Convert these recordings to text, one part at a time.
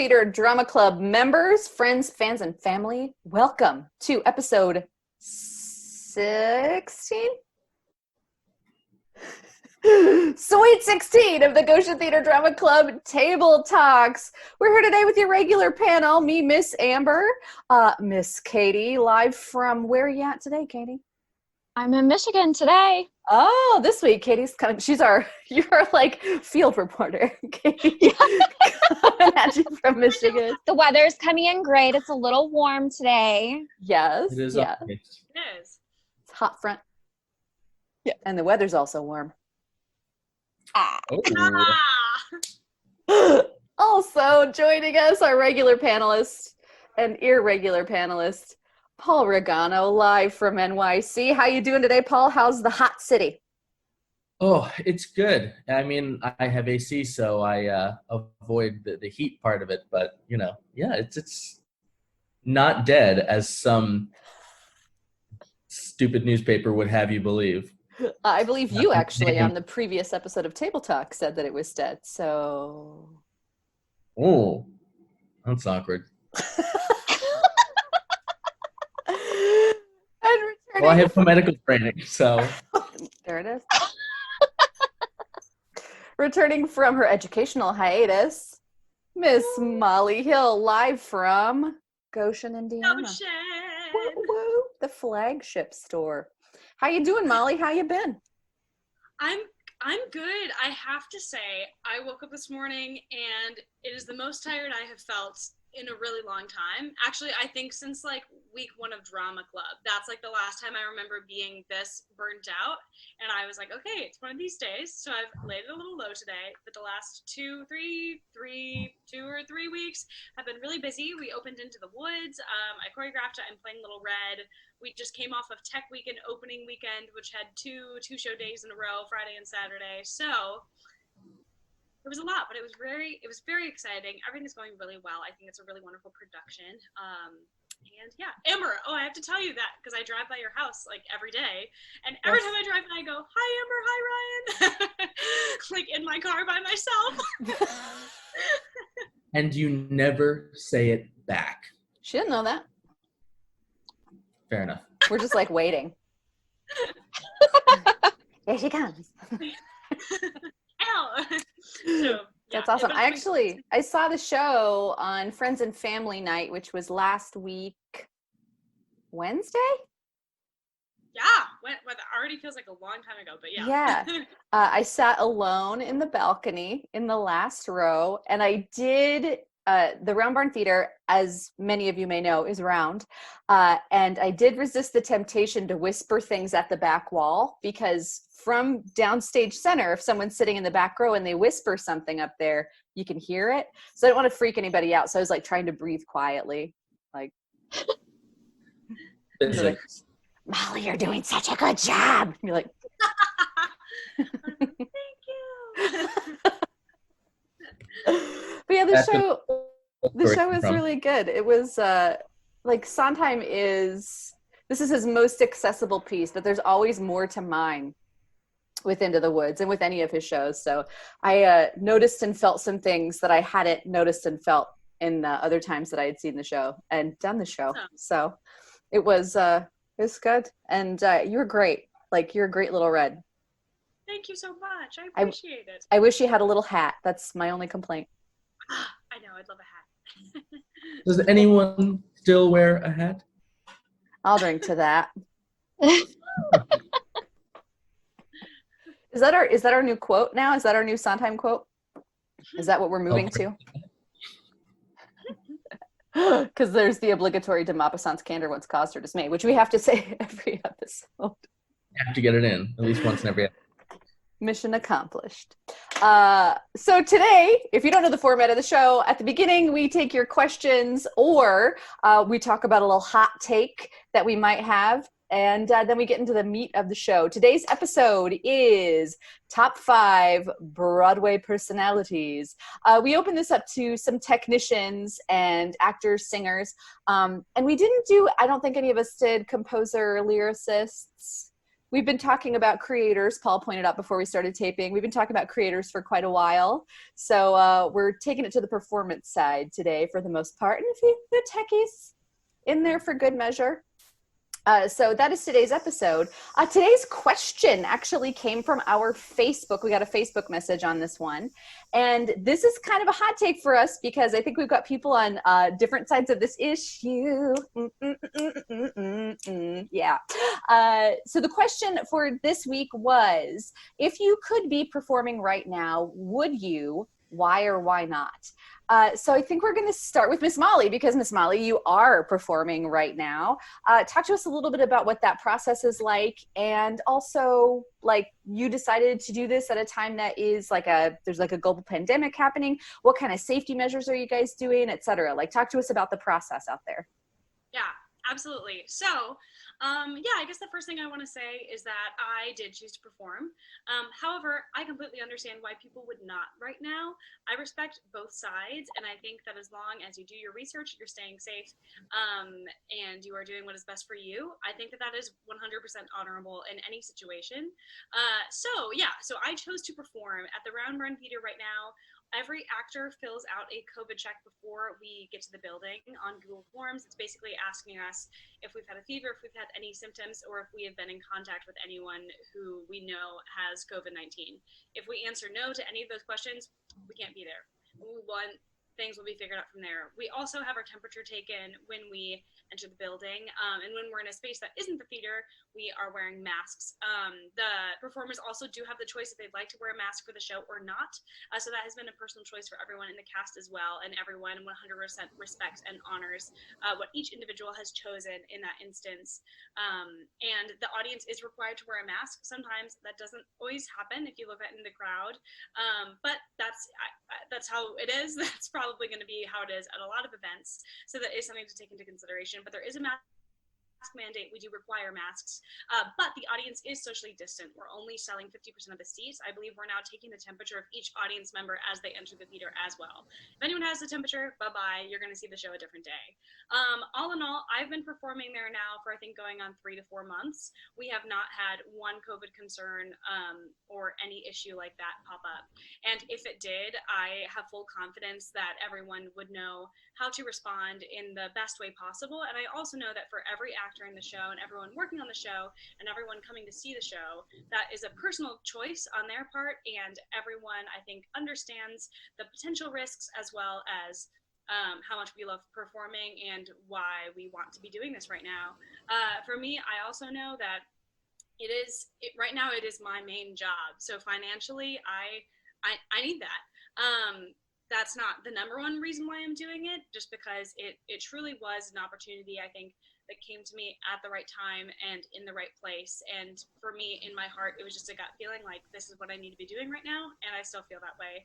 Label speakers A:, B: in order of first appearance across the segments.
A: Theater Drama Club members, friends, fans, and family, welcome to episode 16? Sweet 16 of the Goshen Theater Drama Club Table Talks. We're here today with your regular panel, me, Miss Amber, Miss Katie, live from, where are you at today, Katie?
B: I'm in Michigan today.
A: Oh, this week, Katie's coming. You're like field reporter, Katie, coming at you from Michigan.
B: The weather's coming in great. It's a little warm today.
A: Yes,
C: It is.
A: yes.
C: It
A: is. It's hot front. Yeah, and the weather's also warm.
C: Oh.
A: Also joining us, our regular panelist and irregular panelist, Paul Regano, live from NYC. How you doing today, Paul? How's the hot city?
C: Oh, it's good. I mean, I have AC, so I avoid the heat part of it. But yeah, it's not dead as some stupid newspaper would have you believe.
A: I believe you actually on the previous episode of Table Talk said that it was dead. So,
C: Oh, that's awkward. Well, I have some medical training, so.
A: There it is. Returning from her educational hiatus, Miss Molly Hill, live from Goshen, Indiana.
D: Goshen!
A: Woo, woo, the flagship store. How you doing, Molly? How you been?
D: I'm good. I have to say, I woke up this morning and it is the most tired I have felt in a really long time. Actually, I think since like week 1 of Drama Club. That's like the last time I remember being this burnt out. And I was like, okay, it's one of these days. So I've laid it a little low today, but the last 2 or 3 weeks have been really busy. We opened Into the Woods. I choreographed it. I'm playing Little Red. We just came off of Tech Weekend opening weekend, which had two show days in a row, Friday and Saturday. So it was a lot, but it was very exciting. Everything is going really well. I think it's a really wonderful production. And yeah, Amber, I have to tell you that because I drive by your house like every day. And every time I drive by, I go, hi, Amber, hi, Ryan. Like in my car by myself.
C: And you never say it back.
A: She didn't know that.
C: Fair enough.
A: We're just like waiting. Here she comes.
D: Ow. So,
A: that's awesome. I saw the show on Friends and Family Night, which was last week, Wednesday?
D: Yeah, it already feels like a long time ago, but yeah.
A: Yeah. I sat alone in the balcony in the last row, and I did, the Round Barn Theater, as many of you may know, is round, and I did resist the temptation to whisper things at the back wall, because from downstage center, if someone's sitting in the back row and they whisper something up there, you can hear it. So I don't want to freak anybody out. So I was like trying to breathe quietly. Like, Molly, you're doing such a good job. You're like,
D: thank you.
A: But yeah, the show was really good. It was like Sondheim this is his most accessible piece, but there's always more to mine with Into the Woods and with any of his shows. So I noticed and felt some things that I hadn't noticed and felt in other times that I had seen the show and done the show. So it was good. And you were great. Like, you're a great Little Red.
D: Thank you so much. I appreciate it.
A: I wish you had a little hat. That's my only complaint.
D: I know. I'd love a hat.
C: Does anyone still wear a hat?
A: I'll drink to that. Is that our new quote now? Is that our new Sondheim quote? Is that what we're moving to? Because there's the obligatory de Maupassant's candor once caused her dismay, which we have to say every episode.
C: You have to get it in at least once in every episode.
A: Mission accomplished. So today, if you don't know the format of the show, at the beginning we take your questions, or we talk about a little hot take that we might have, and then we get into the meat of the show. Today's episode is Top 5 Broadway Personalities. We opened this up to some technicians and actors, singers, and we didn't do, I don't think any of us did, composer, lyricists. we've been talking about creators. Paul pointed out before we started taping, we've been talking about creators for quite a while. So we're taking it to the performance side today for the most part. And a few techies in there for good measure. So that is today's episode. Today's question actually came from our Facebook. We got a Facebook message on this one. And this is kind of a hot take for us because I think we've got people on different sides of this issue. Yeah. So the question for this week was, if you could be performing right now, would you? Why or why not? So I think we're going to start with Miss Molly, because Miss Molly, you are performing right now. Talk to us a little bit about what that process is like, and also like you decided to do this at a time that is like there's like a global pandemic happening. What kind of safety measures are you guys doing, et cetera? Like talk to us about the process out there.
D: Yeah, absolutely. So I guess the first thing I want to say is that I did choose to perform. However, I completely understand why people would not right now. I respect both sides, and I think that as long as you do your research, you're staying safe, and you are doing what is best for you, I think that is 100% honorable in any situation. So I chose to perform at the Round Run Theater right now. Every actor fills out a COVID check before we get to the building on Google Forms. It's basically asking us if we've had a fever, if we've had any symptoms, or if we have been in contact with anyone who we know has COVID-19. If we answer no to any of those questions, we can't be there. Things will be figured out from there. We also have our temperature taken when we enter the building, and when we're in a space that isn't the theater, we are wearing masks. The performers also do have the choice if they'd like to wear a mask for the show or not, so that has been a personal choice for everyone in the cast as well, and everyone 100% respects and honors what each individual has chosen in that instance. And the audience is required to wear a mask. Sometimes that doesn't always happen if you look at in the crowd, but that's how it is. That's probably going to be how it is at a lot of events, so that is something to take into consideration. But there is a mask mandate. We do require masks, but the audience is socially distant. We're only selling 50% of the seats. I believe we're now taking the temperature of each audience member as they enter the theater as well. If anyone has the temperature, bye-bye, you're going to see the show a different day. All in all, I've been performing there now for I think going on 3 to 4 months. We have not had one COVID concern or any issue like that pop up. And if it did, I have full confidence that everyone would know how to respond in the best way possible. And I also know that for every actor in the show and everyone working on the show and everyone coming to see the show, that is a personal choice on their part, and everyone I think understands the potential risks as well as how much we love performing and why we want to be doing this right now. For me, I also know that right now it is my main job, so financially I need that. That's not the number one reason why I'm doing it, just because it truly was an opportunity, I think, that came to me at the right time and in the right place. And for me, in my heart, it was just a gut feeling like this is what I need to be doing right now, and I still feel that way.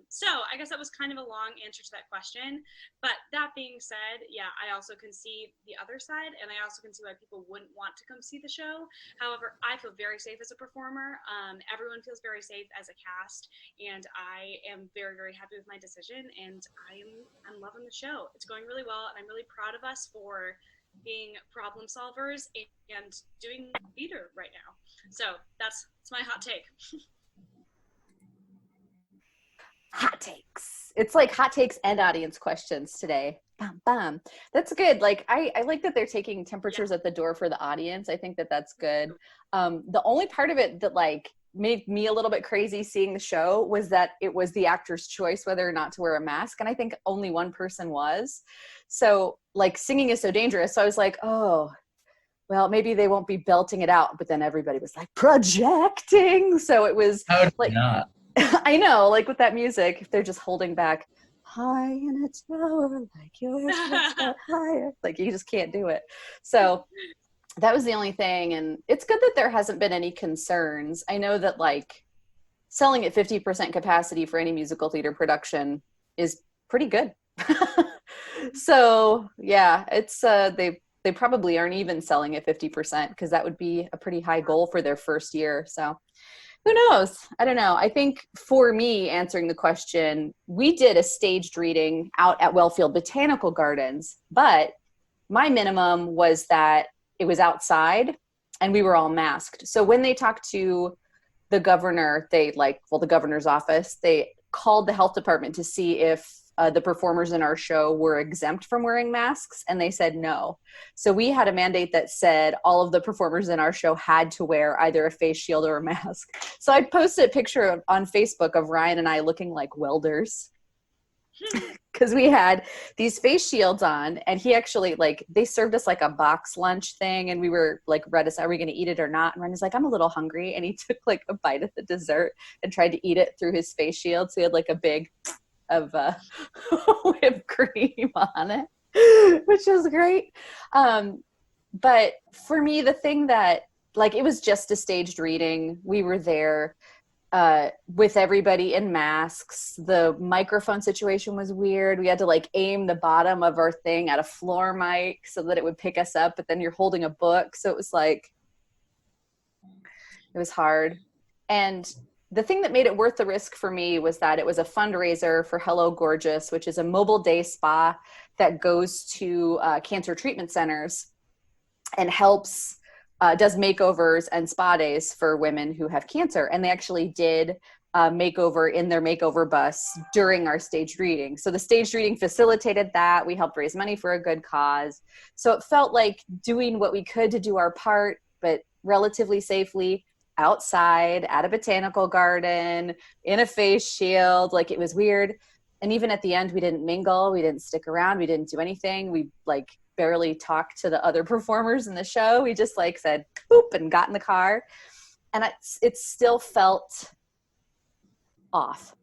D: So I guess that was kind of a long answer to that question. But that being said, yeah, I also can see the other side, and I also can see why people wouldn't want to come see the show. However, I feel very safe as a performer. Everyone feels very safe as a cast, and I am very, very happy with my decision, and I'm loving the show. It's going really well, and I'm really proud of us for being problem solvers and doing theater right now. So that's my hot take.
A: Hot takes. It's like hot takes and audience questions today. Bam, bam. That's good. Like I like that they're taking temperatures at the door for the audience. I think that that's good. The only part of it that like made me a little bit crazy seeing the show was that it was the actor's choice whether or not to wear a mask, and I think only one person was. So like singing is so dangerous, so I was like, oh well, maybe they won't be belting it out, but then everybody was like projecting, so it was like
C: not.
A: I know, like with that music, if they're just holding back high in a tower like yours higher, like you just can't do it. So that was the only thing. And it's good that there hasn't been any concerns. I know that like selling at 50% capacity for any musical theater production is pretty good. So yeah, it's they probably aren't even selling at 50% because that would be a pretty high goal for their first year. So who knows? I don't know. I think for me, answering the question, we did a staged reading out at Wellfield Botanical Gardens, but my minimum was that it was outside and we were all masked. So when they talked to the governor, the governor's office, they called the health department to see if the performers in our show were exempt from wearing masks, and they said no. So we had a mandate that said all of the performers in our show had to wear either a face shield or a mask. So I posted a picture on Facebook of Ryan and I looking like welders because we had these face shields on, and he actually, they served us like a box lunch thing, and we were like, Redis, are we going to eat it or not? And Ryan was like, I'm a little hungry, and he took like a bite of the dessert and tried to eat it through his face shield. So he had like a big of whipped cream on it, which is great. But for me, the thing that, it was just a staged reading. We were there with everybody in masks. The microphone situation was weird. We had to aim the bottom of our thing at a floor mic so that it would pick us up, but then you're holding a book. So it was it was hard. And the thing that made it worth the risk for me was that it was a fundraiser for Hello Gorgeous, which is a mobile day spa that goes to cancer treatment centers and helps, does makeovers and spa days for women who have cancer. And they actually did a makeover in their makeover bus during our staged reading. So the staged reading facilitated that. We helped raise money for a good cause. So it felt like doing what we could to do our part, but relatively safely, outside at a botanical garden in a face shield. It was weird. And even at the end, we didn't mingle, we didn't stick around, we didn't do anything. We barely talked to the other performers in the show. We just said boop and got in the car. And it still felt off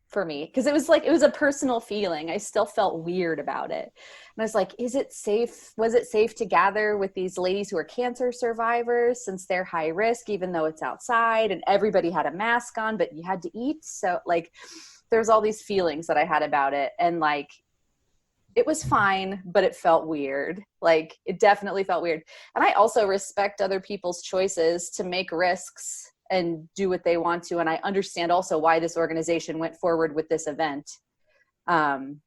A: for me because it was a personal feeling. I still felt weird about it. And I was like, is it safe? Was it safe to gather with these ladies who are cancer survivors since they're high risk, even though it's outside and everybody had a mask on, but you had to eat? So there's all these feelings that I had about it. And it was fine, but it felt weird. It definitely felt weird. And I also respect other people's choices to make risks and do what they want to. And I understand also why this organization went forward with this event. And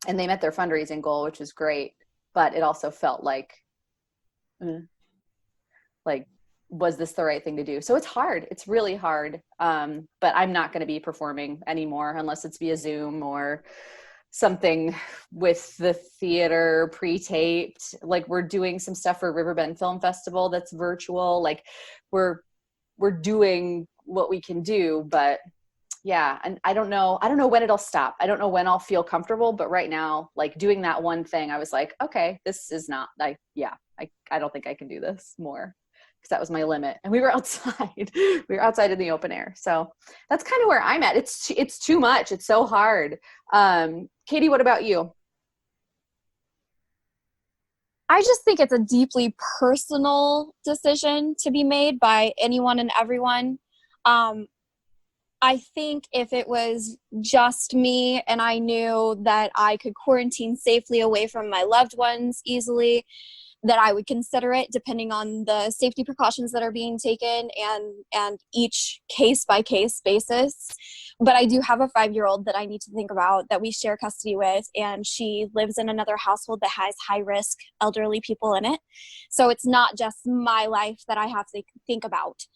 A: they met their fundraising goal, which was great, but it also felt was this the right thing to do? So it's hard. It's really hard. But I'm not going to be performing anymore unless it's via Zoom or something with the theater pre-taped. We're doing some stuff for Riverbend Film Festival that's virtual. We're doing what we can do, but yeah. And I don't know when it'll stop. I don't know when I'll feel comfortable, but right now, doing that one thing, I was like, okay, this is not I don't think I can do this more, because that was my limit. And we were outside. We were outside in the open air. So that's kind of where I'm at. It's too much. It's so hard. Katie, what about you?
B: I just think it's a deeply personal decision to be made by anyone and everyone. I think if it was just me and I knew that I could quarantine safely away from my loved ones easily, that I would consider it, depending on the safety precautions that are being taken and each case by case basis. But I do have a 5-year-old that I need to think about, that we share custody with, and she lives in another household that has high risk elderly people in it. So it's not just my life that I have to think about.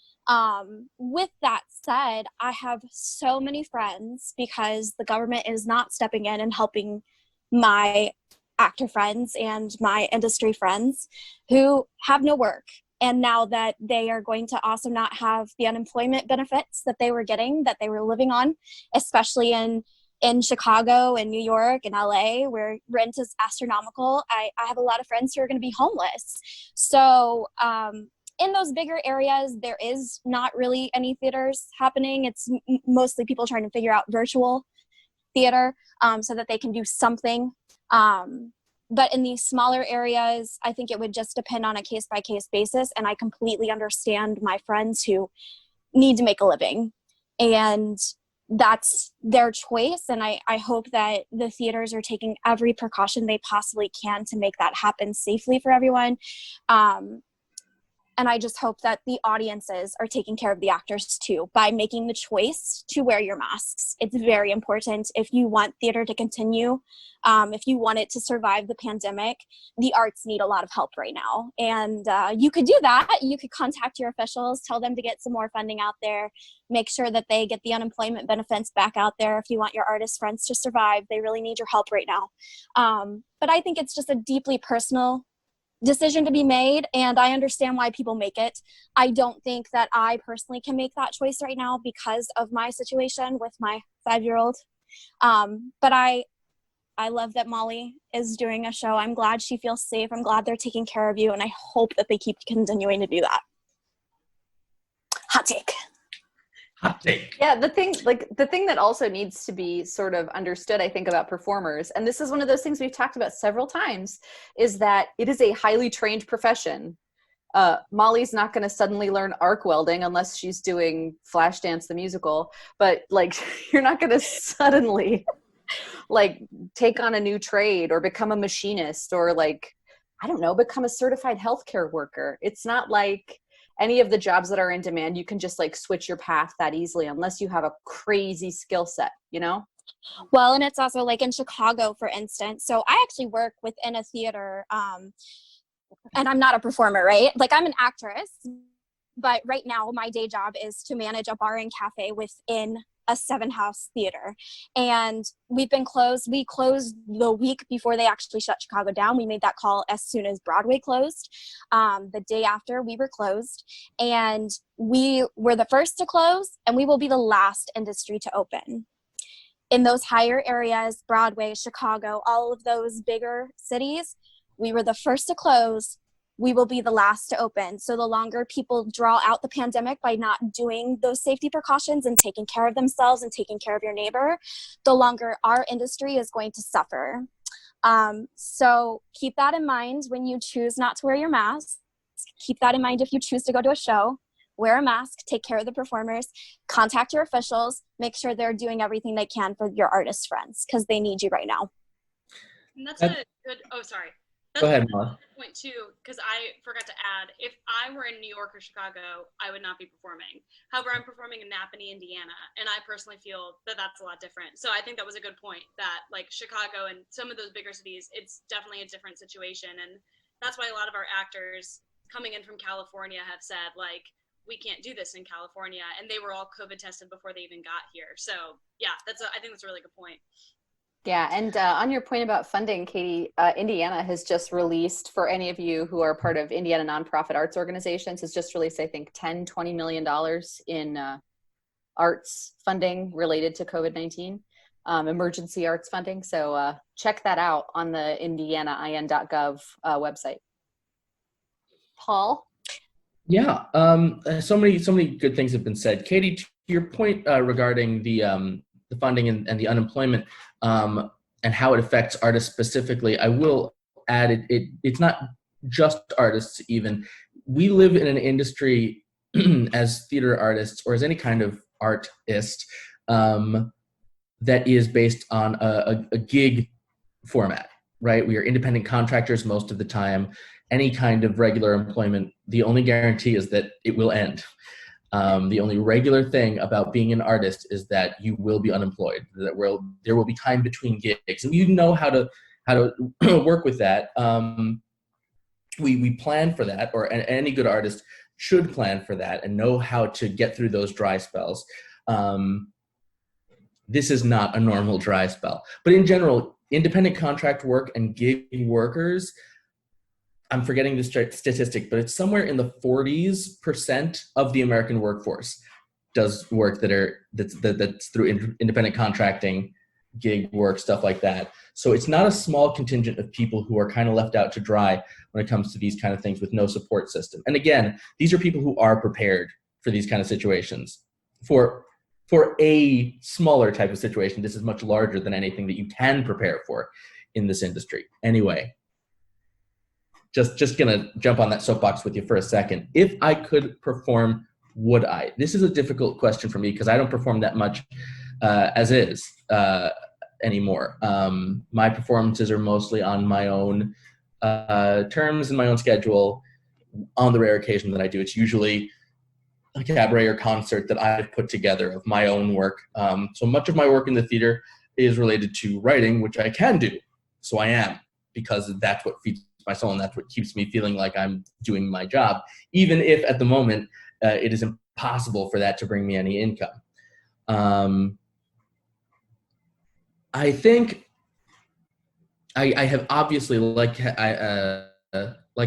B: With that said, I have so many friends, because the government is not stepping in and helping my actor friends and my industry friends who have no work. And now that they are going to also not have the unemployment benefits that they were getting, that they were living on, especially in Chicago and New York and LA, where rent is astronomical. I have a lot of friends who are going to be homeless. So in those bigger areas, there is not really any theaters happening. It's mostly people trying to figure out virtual theater so that they can do something. But in these smaller areas, I think it would just depend on a case-by-case basis. And I completely understand my friends who need to make a living. And that's their choice. And I hope that the theaters are taking every precaution they possibly can to make that happen safely for everyone. And And I just hope that the audiences are taking care of the actors too by making the choice to wear your masks. It's very important if you want theater to continue. If you want it to survive the pandemic, the arts need a lot of help right now. And you could do that. You could contact your officials, tell them to get some more funding out there, make sure that they get the unemployment benefits back out there. If you want your artist friends to survive, they really need your help right now. But I think it's just a deeply personal decision to be made, and I understand why people make it. I don't think that I personally can make that choice right now because of my situation with my 5-year-old. But I love that Molly is doing a show. I'm glad she feels safe. I'm glad they're taking care of you, and I hope that they keep continuing to do that. Hot take.
C: Hot take.
A: Yeah, the thing that also needs to be sort of understood, I think, about performers, and this is one of those things we've talked about several times, is that it is a highly trained profession. Molly's not going to suddenly learn arc welding unless she's doing Flashdance the musical, but like you're not going to suddenly like take on a new trade or become a machinist or like, I don't know, become a certified healthcare worker. It's not like any of the jobs that are in demand, you can just like switch your path that easily unless you have a crazy skill set, you know?
B: Well, and it's also like in Chicago, for instance. So I actually work within a theater, and I'm not a performer, right? Like I'm an actress, but right now my day job is to manage a bar and cafe within a 7-house theater. And we've been closed. We closed the week before they actually shut Chicago down. We made that call as soon as Broadway closed. The day after we were closed, and we were the first to close, and we will be the last industry to open. In those higher areas, Broadway, Chicago, all of those bigger cities, we were the first to close. We will be the last to open. So the longer people draw out the pandemic by not doing those safety precautions and taking care of themselves and taking care of your neighbor, the longer our industry is going to suffer. So keep that in mind when you choose not to wear your mask. Keep that in mind if you choose to go to a show. Wear a mask, take care of the performers, contact your officials, make sure they're doing everything they can for your artist friends because they need you right now.
D: And that's a good,
C: Go ahead, Molly.
D: Point too, because I forgot to add, if I were in New York or Chicago, I would not be performing. However, I'm performing in Napanee, Indiana, and I personally feel that that's a lot different. So I think that was a good point that like Chicago and some of those bigger cities, it's definitely a different situation. And that's why a lot of our actors coming in from California have said like, we can't do this in California. And they were all COVID tested before they even got here. So yeah, I think that's a really good point.
A: Yeah, and on your point about funding, Katie, Indiana has just released, for any of you who are part of Indiana nonprofit arts organizations, has just released, I think, $10-20 million in arts funding related to COVID-19, emergency arts funding. So check that out on the indianain.gov website. Paul?
C: Yeah, so many good things have been said. Katie, to your point regarding the funding and the unemployment and how it affects artists specifically, I will add it's not just artists even. We live in an industry as theater artists or as any kind of artist that is based on a gig format, right? We are independent contractors most of the time. Any kind of regular employment, the only guarantee is that it will end. The only regular thing about being an artist is that you will be unemployed. That there will be time between gigs, and you know how to work with that. We plan for that, or any good artist should plan for that and know how to get through those dry spells. This is not a normal dry spell, but in general, independent contract work and gig workers, I'm forgetting the statistic, but it's somewhere in the 40% of the American workforce does work that's through independent contracting, gig work, stuff like that. So it's not a small contingent of people who are kind of left out to dry when it comes to these kind of things with no support system. And again, these are people who are prepared for these kind of situations. For a smaller type of situation, this is much larger than anything that you can prepare for in this industry. Anyway. Just gonna jump on that soapbox with you for a second. If I could perform, would I? This is a difficult question for me because I don't perform that much as is anymore. My performances are mostly on my own terms and my own schedule. on the rare occasion that I do, it's usually a cabaret or concert that I've put together of my own work. So much of my work in the theater is related to writing, which I can do. So I am, because that's what feeds my soul and that's what keeps me feeling like I'm doing my job, even if at the moment it is impossible for that to bring me any income. I think I have obviously, like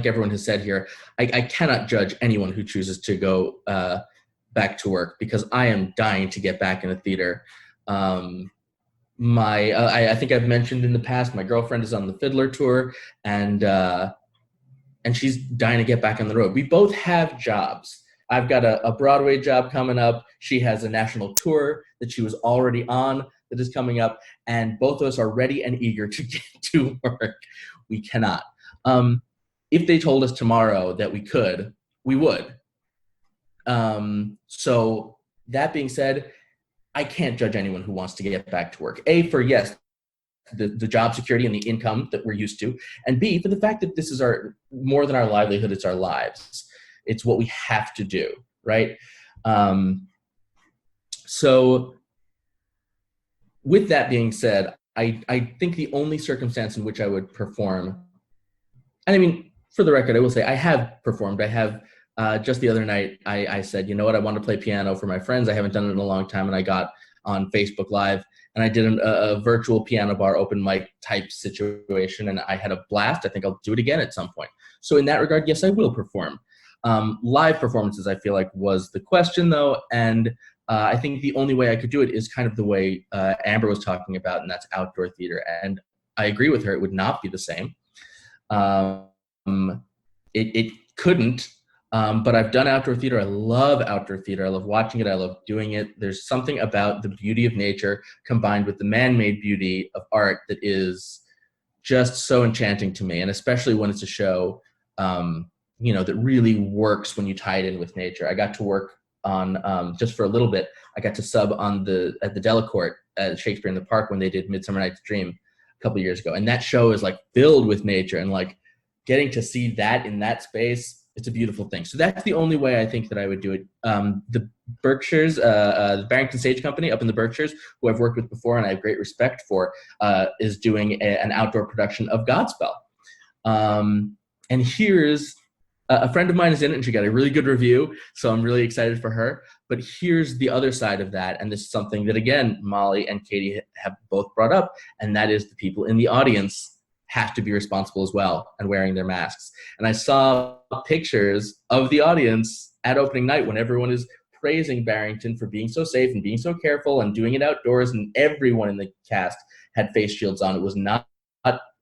C: everyone has said here, I cannot judge anyone who chooses to go back to work, because I am dying to get back in a theater. I think I've mentioned in the past, my girlfriend is on the Fiddler tour, and she's dying to get back on the road. We both have jobs. I've got a Broadway job coming up. She has a national tour that she was already on that is coming up, and both of us are ready and eager to get to work. We cannot. If they told us tomorrow that we could, we would. So that being said, I can't judge anyone who wants to get back to work. A, for yes, the job security and the income that we're used to, and B, for the fact that this is more than our livelihood, it's our lives. It's what we have to do, right? So with that being said, I think the only circumstance in which I would perform, and I mean, for the record, I will say I have performed. I have, just the other night, I said, you know what, I want to play piano for my friends. I haven't done it in a long time, and I got on Facebook Live, and I did a virtual piano bar open mic type situation, and I had a blast. I think I'll do it again at some point. So in that regard, yes, I will perform. Live performances, I feel like, was the question, though, and I think the only way I could do it is kind of the way Amber was talking about, and that's outdoor theater. And I agree with her; it would not be the same. It couldn't. But I've done outdoor theater. I love outdoor theater. I love watching it. I love doing it. There's something about the beauty of nature combined with the man-made beauty of art that is just so enchanting to me. And especially when it's a show, that really works when you tie it in with nature. I got to work on, just for a little bit, I got to sub at the Delacorte at Shakespeare in the Park when they did Midsummer Night's Dream a couple of years ago. And that show is like filled with nature, and like getting to see that in that space, it's a beautiful thing. So that's the only way I think that I would do it. The Berkshires, the Barrington Stage Company up in the Berkshires, who I've worked with before and I have great respect for, is doing an outdoor production of Godspell. And here's a friend of mine is in it, and she got a really good review, so I'm really excited for her. But here's the other side of that, and this is something that, again, Molly and Katie have both brought up, and that is the people in the audience have to be responsible as well and wearing their masks. And I saw pictures of the audience at opening night when everyone is praising Barrington for being so safe and being so careful and doing it outdoors, and everyone in the cast had face shields on. It was not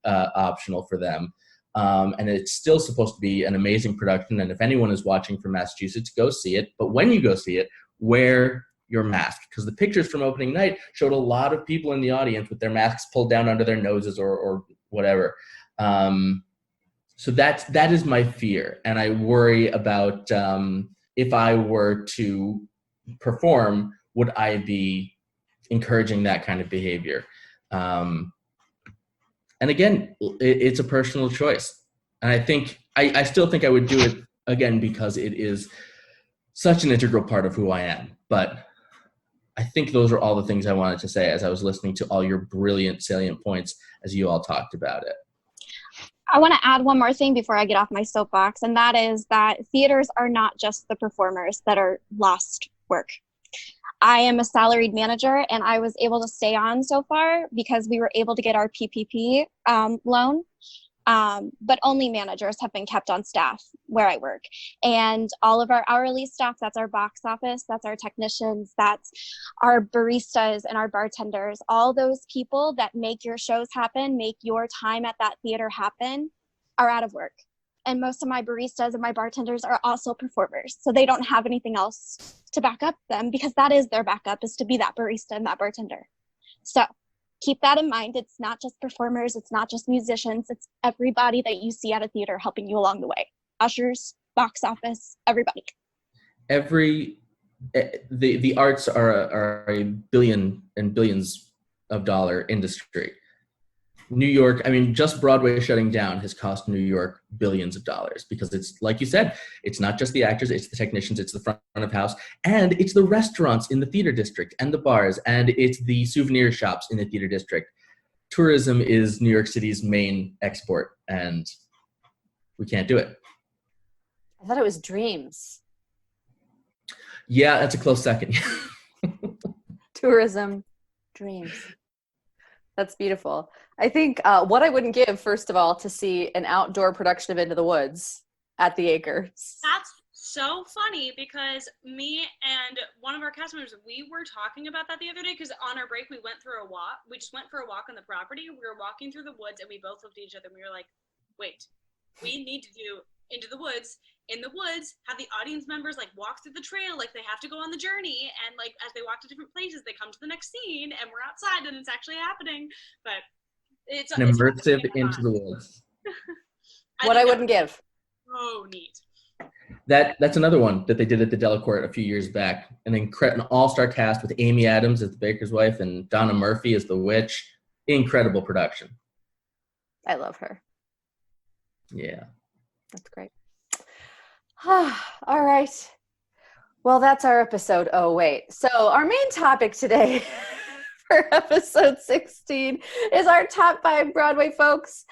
C: optional for them. And it's still supposed to be an amazing production. And if anyone is watching from Massachusetts, go see it. But when you go see it, wear your mask, because the pictures from opening night showed a lot of people in the audience with their masks pulled down under their noses or whatever. So that is my fear. And I worry about if I were to perform, would I be encouraging that kind of behavior? And again, it's a personal choice. And I think, I still think I would do it again because it is such an integral part of who I am. But I think those are all the things I wanted to say as I was listening to all your brilliant, salient points as you all talked about it.
B: I want to add one more thing before I get off my soapbox, and that is that theaters are not just the performers that are lost work. I am a salaried manager, and I was able to stay on so far because we were able to get our PPP loan. But only managers have been kept on staff where I work. And all of our hourly staff, that's our box office, that's our technicians, that's our baristas and our bartenders, all those people that make your shows happen, make your time at that theater happen, are out of work. And most of my baristas and my bartenders are also performers. So they don't have anything else to back up them, because that is their backup, is to be that barista and that bartender. So keep that in mind. It's not just performers. It's not just musicians. It's everybody that you see at a theater helping you along the way. Ushers, box office, everybody.
C: The arts are a billion and billions of dollar industry. New York, I mean, just Broadway shutting down has cost New York billions of dollars because it's, like you said, it's not just the actors, it's the technicians, it's the front of house, and it's the restaurants in the theater district and the bars, and it's the souvenir shops in the theater district. Tourism is New York City's main export, and we can't do it.
A: I thought it was dreams.
C: Yeah, that's a close second.
A: Tourism, dreams. That's beautiful. I think what I wouldn't give, first of all, to see an outdoor production of Into the Woods at the Acres.
D: That's so funny because me and one of our cast members, we were talking about that the other day because on our break we went through a walk. We just went for a walk on the property. We were walking through the woods and we both looked at each other and we were like, wait, we need to do Into the Woods. In the woods, have the audience members like walk through the trail, like they have to go on the journey, and like as they walk to different places, they come to the next scene, and we're outside, and it's actually happening. But it's
C: An immersive Into the Woods.
A: What I wouldn't give.
D: Oh, neat.
C: That's another one that they did at the Delacorte a few years back. An all-star cast with Amy Adams as the baker's wife and Donna Murphy as the witch. Incredible production.
A: I love her.
C: Yeah.
A: That's great. All right. Well, that's our episode. Oh, wait. So our main topic today for episode 16 is our top 5 Broadway folks.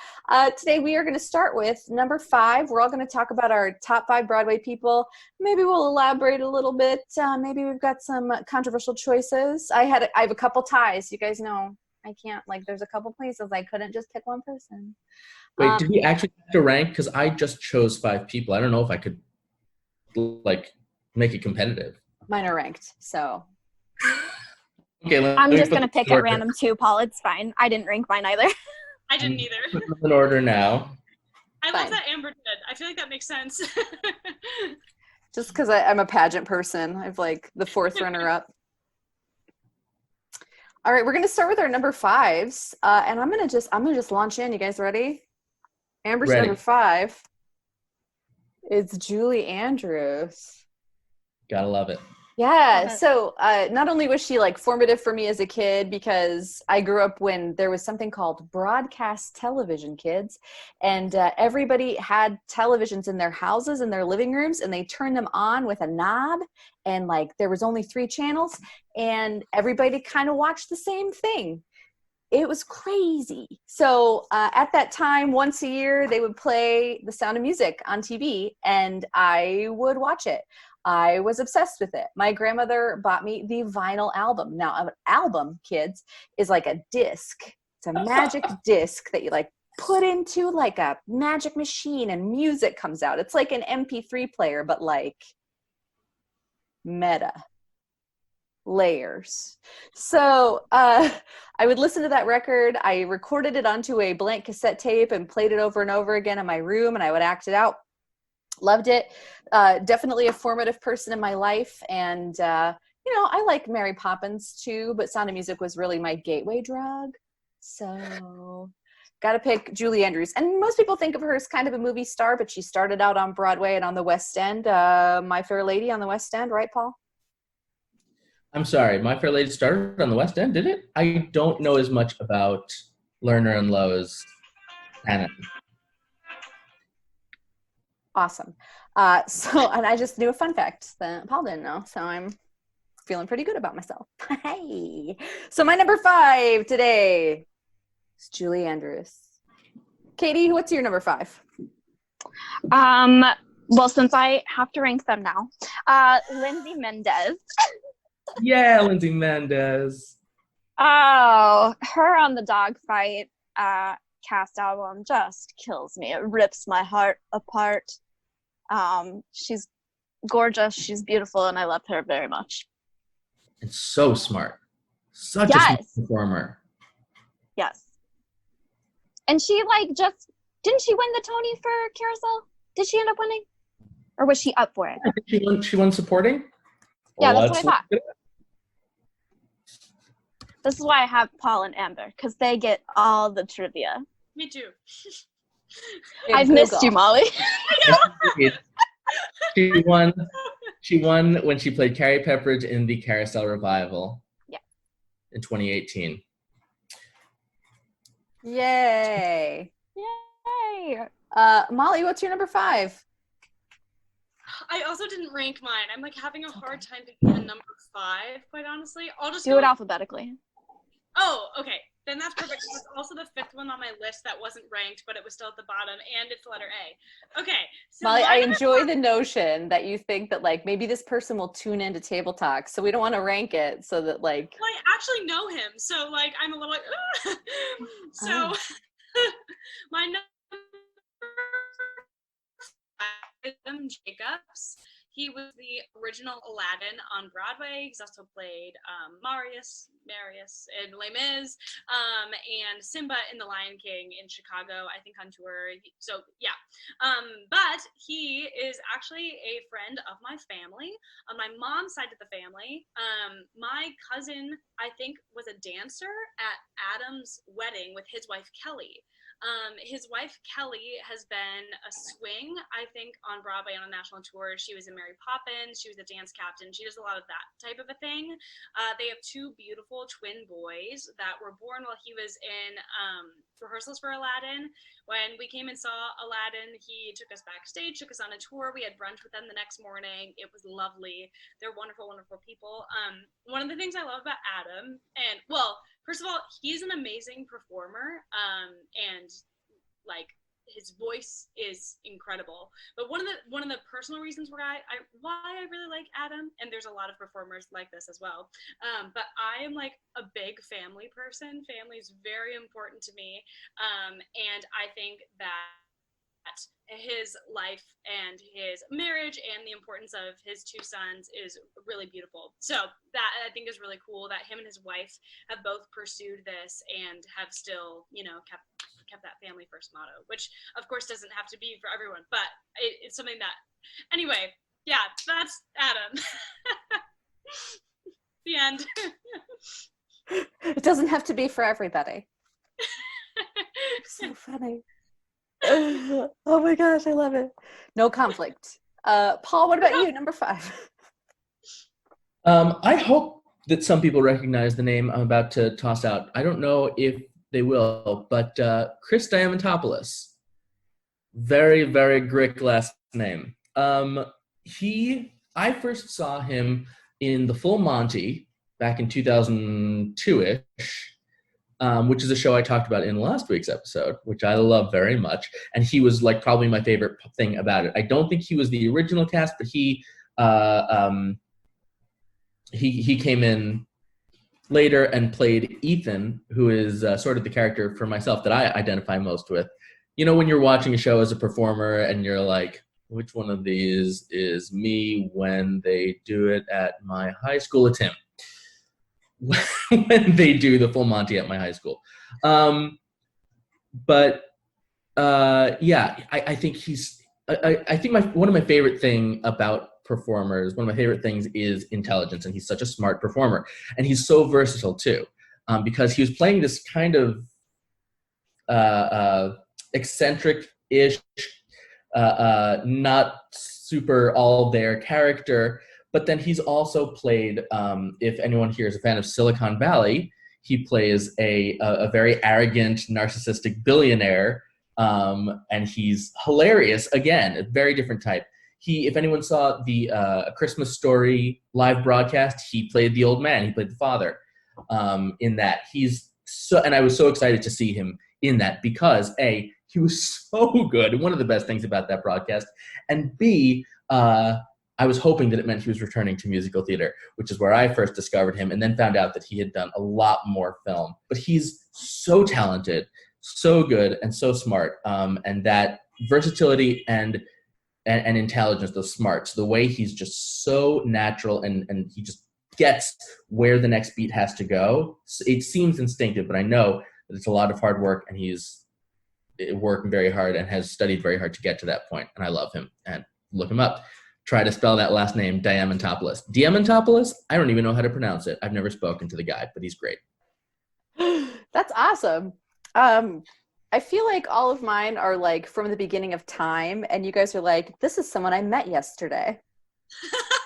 A: Today we are going to start with number 5. We're all going to talk about our top 5 Broadway people. Maybe we'll elaborate a little bit. Maybe we've got some controversial choices. I have a couple ties. You guys know I can't, like, there's a couple places I couldn't just pick one person.
C: Wait, did we actually have to rank? Because I just chose 5 people. I don't know if I could like make it competitive.
A: Mine are ranked, so.
C: Okay,
B: I'm just going to pick at random too, Paul. It's fine. I didn't rank mine either.
D: I didn't either.
C: Put them in order now.
D: I
A: Fine.
D: love that Amber did. I feel like that makes sense.
A: Just because I'm a pageant person. I've like the 4th runner-up. All right, we're going to start with our number 5s. And I'm gonna just launch in. You guys ready? Amber's
C: Ready.
A: number 5. It's Julie Andrews.
C: Gotta love it.
A: Yeah.
B: Okay.
A: So not only was she like formative for me as a kid because I grew up when there was something called broadcast television, kids, and everybody had televisions in their houses and their living rooms, and they turned them on with a knob, and like there was only 3 channels, and everybody kind of watched the same thing. It was crazy. So at that time, once a year, they would play The Sound of Music on TV, and I would watch it. I was obsessed with it. My grandmother bought me the vinyl album. Now, an album, kids, is like a disc. It's a magic disc that you like put into like a magic machine and music comes out. It's like an MP3 player, but like meta. Layers. So I would listen to that record. I recorded it onto a blank cassette tape and played it over and over again in my room, and I would act it out. Loved it. Definitely a formative person in my life. And, I like Mary Poppins too, but Sound of Music was really my gateway drug. So got to pick Julie Andrews. And most people think of her as kind of a movie star, but she started out on Broadway and on the West End. My Fair Lady on the West End, right, Paul?
C: I'm sorry, My Fair Lady started on the West End, did it? I don't know as much about Lerner and Lowe's canon.
A: Awesome. And I just knew a fun fact that Paul didn't know, so I'm feeling pretty good about myself. Hey. So my number 5 today is Julie Andrews. Katie, what's your number 5?
B: Well, since I have to rank them now, Lindsay Mendez.
C: Yeah, Lindsay Mendez.
B: Oh, her on the Dogfight cast album just kills me. It rips my heart apart. She's gorgeous, she's beautiful, and I love her very much.
C: And so smart. Such a smart performer.
B: Yes. And she didn't she win the Tony for Carousel? Did she end up winning? Or was she up for it?
C: I think she won supporting.
B: Yeah, that's what I thought.
C: Look
B: This is why I have Paul and Amber, because they get all the trivia.
D: Me too.
B: I've missed you, Molly.
C: She won. She won when she played Carrie Pepperidge in the Carousel revival.
B: Yeah.
C: In 2018.
A: Yay.
B: Yay!
A: Molly, what's your number 5?
D: I also didn't rank mine. I'm like having a hard time picking a number 5, quite honestly. I'll just
B: Do it alphabetically.
D: Oh, okay. Then that's perfect. It was also the 5th one on my list that wasn't ranked, but it was still at the bottom, and it's the letter A. Okay. So
A: Molly, I enjoy the notion that you think that like maybe this person will tune into Table Talk, so we don't want to rank it so that like.
D: Well, I actually know him, so like I'm a little like. So my number 5 is Jacobs. He was the original Aladdin on Broadway. He's also played Marius in Les Mis, and Simba in The Lion King in Chicago, I think on tour. So yeah, but he is actually a friend of my family on my mom's side of the family. My cousin, I think, was a dancer at Adam's wedding with his wife Kelly. His wife Kelly has been a swing, I think, on Broadway on a national tour. She was in Mary Poppins. She was a dance captain. She does a lot of that type of a thing. They have 2 beautiful twin boys that were born while he was in rehearsals for Aladdin. When we came and saw Aladdin, he took us backstage, took us on a tour. We had brunch with them the next morning. It was lovely. They're wonderful, wonderful people. One of the things I love about Adam, and well, first of all, he's an amazing performer, and like his voice is incredible. But one of the personal reasons why I really like Adam, and there's a lot of performers like this as well, but I am like a big family person. Family is very important to me, and I think that his life and his marriage and the importance of his 2 sons is really beautiful. So that I think is really cool that him and his wife have both pursued this and have still, kept that family first motto, which of course doesn't have to be for everyone, but it's something that, anyway, yeah, that's Adam. The end.
A: It doesn't have to be for everybody. So funny. Oh my gosh, I love it. No conflict. Paul, what about you? Number 5.
C: I hope that some people recognize the name I'm about to toss out. I don't know if they will, but Chris Diamantopoulos. Very, very Greek last name. I first saw him in The Full Monty back in 2002-ish. Which is a show I talked about in last week's episode, which I love very much. And he was like probably my favorite thing about it. I don't think he was the original cast, but he came in later and played Ethan, who is sort of the character for myself that I identify most with. You know, when you're watching a show as a performer and you're like, which one of these is me when they do it at my high school? It's him. When they do The Full Monty at my high school. I think one of my favorite thing about performers, one of my favorite things is intelligence, and he's such a smart performer. And he's so versatile too, because he was playing this kind of eccentric-ish, not super all there character. But then he's also played, if anyone here is a fan of Silicon Valley, he plays a very arrogant, narcissistic billionaire, and he's hilarious. Again, a very different type. If anyone saw the A Christmas Story live broadcast, he played the old man. He played the father in that. And I was so excited to see him in that because A, he was so good, one of the best things about that broadcast, and B, I was hoping that it meant he was returning to musical theater, which is where I first discovered him, and then found out that he had done a lot more film. But he's so talented, so good, and so smart. And that versatility and intelligence, those smarts, the way he's just so natural and he just gets where the next beat has to go. It seems instinctive, but I know that it's a lot of hard work, and he's working very hard and has studied very hard to get to that point. And I love him. And look him up. Try to spell that last name, Diamantopoulos. Diamantopoulos? I don't even know how to pronounce it. I've never spoken to the guy, but he's great.
A: That's awesome. I feel like all of mine are like from the beginning of time, and you guys are like, this is someone I met yesterday.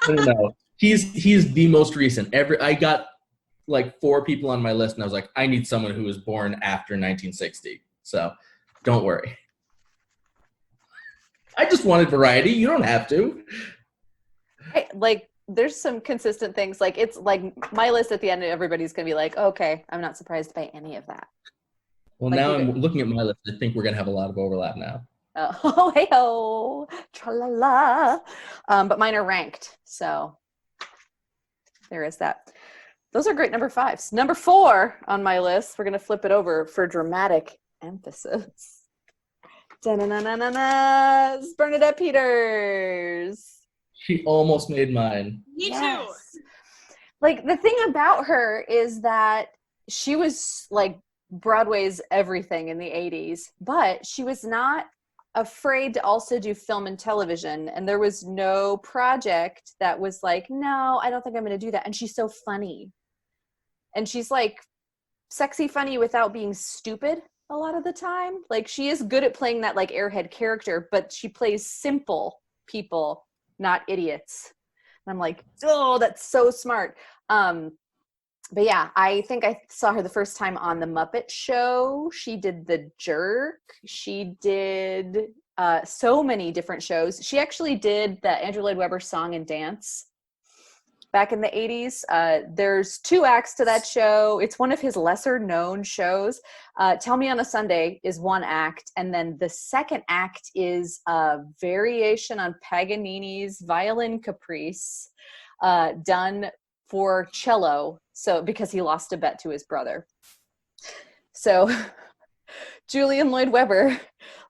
C: No. He's the most recent. I got like 4 people on my list, and I was like, I need someone who was born after 1960. So don't worry. I just wanted variety. You don't have to.
A: Like, there's some consistent things. Like, it's like my list at the end, everybody's going to be like, okay, I'm not surprised by any of that.
C: Well,
A: like,
C: now I'm looking at my list. I think we're going to have a lot of overlap now.
A: Oh, hey-ho, tra-la-la. But mine are ranked, so there is that. Those are great number 5s. Number 4 on my list, we're going to flip it over for dramatic emphasis. Da-na-na-na-na-na, it's Bernadette Peters.
C: She almost made mine.
D: Me too.
A: Like, the thing about her is that she was like Broadway's everything in the 80s, but she was not afraid to also do film and television. And there was no project that was like, no, I don't think I'm going to do that. And she's so funny. And she's like sexy funny without being stupid a lot of the time. Like, she is good at playing that like airhead character, but she plays simple people, not idiots. And I'm like, oh, that's so smart. But yeah, I think I saw her the first time on The Muppet Show. She did The Jerk. She did so many different shows. She actually did the Andrew Lloyd Webber Song and Dance back in the 80s. There's 2 acts to that show. It's one of his lesser known shows. Tell Me on a Sunday is 1 act. And then the second act is a variation on Paganini's Violin Caprice done for cello. So because he lost a bet to his brother. So Julian Lloyd Webber,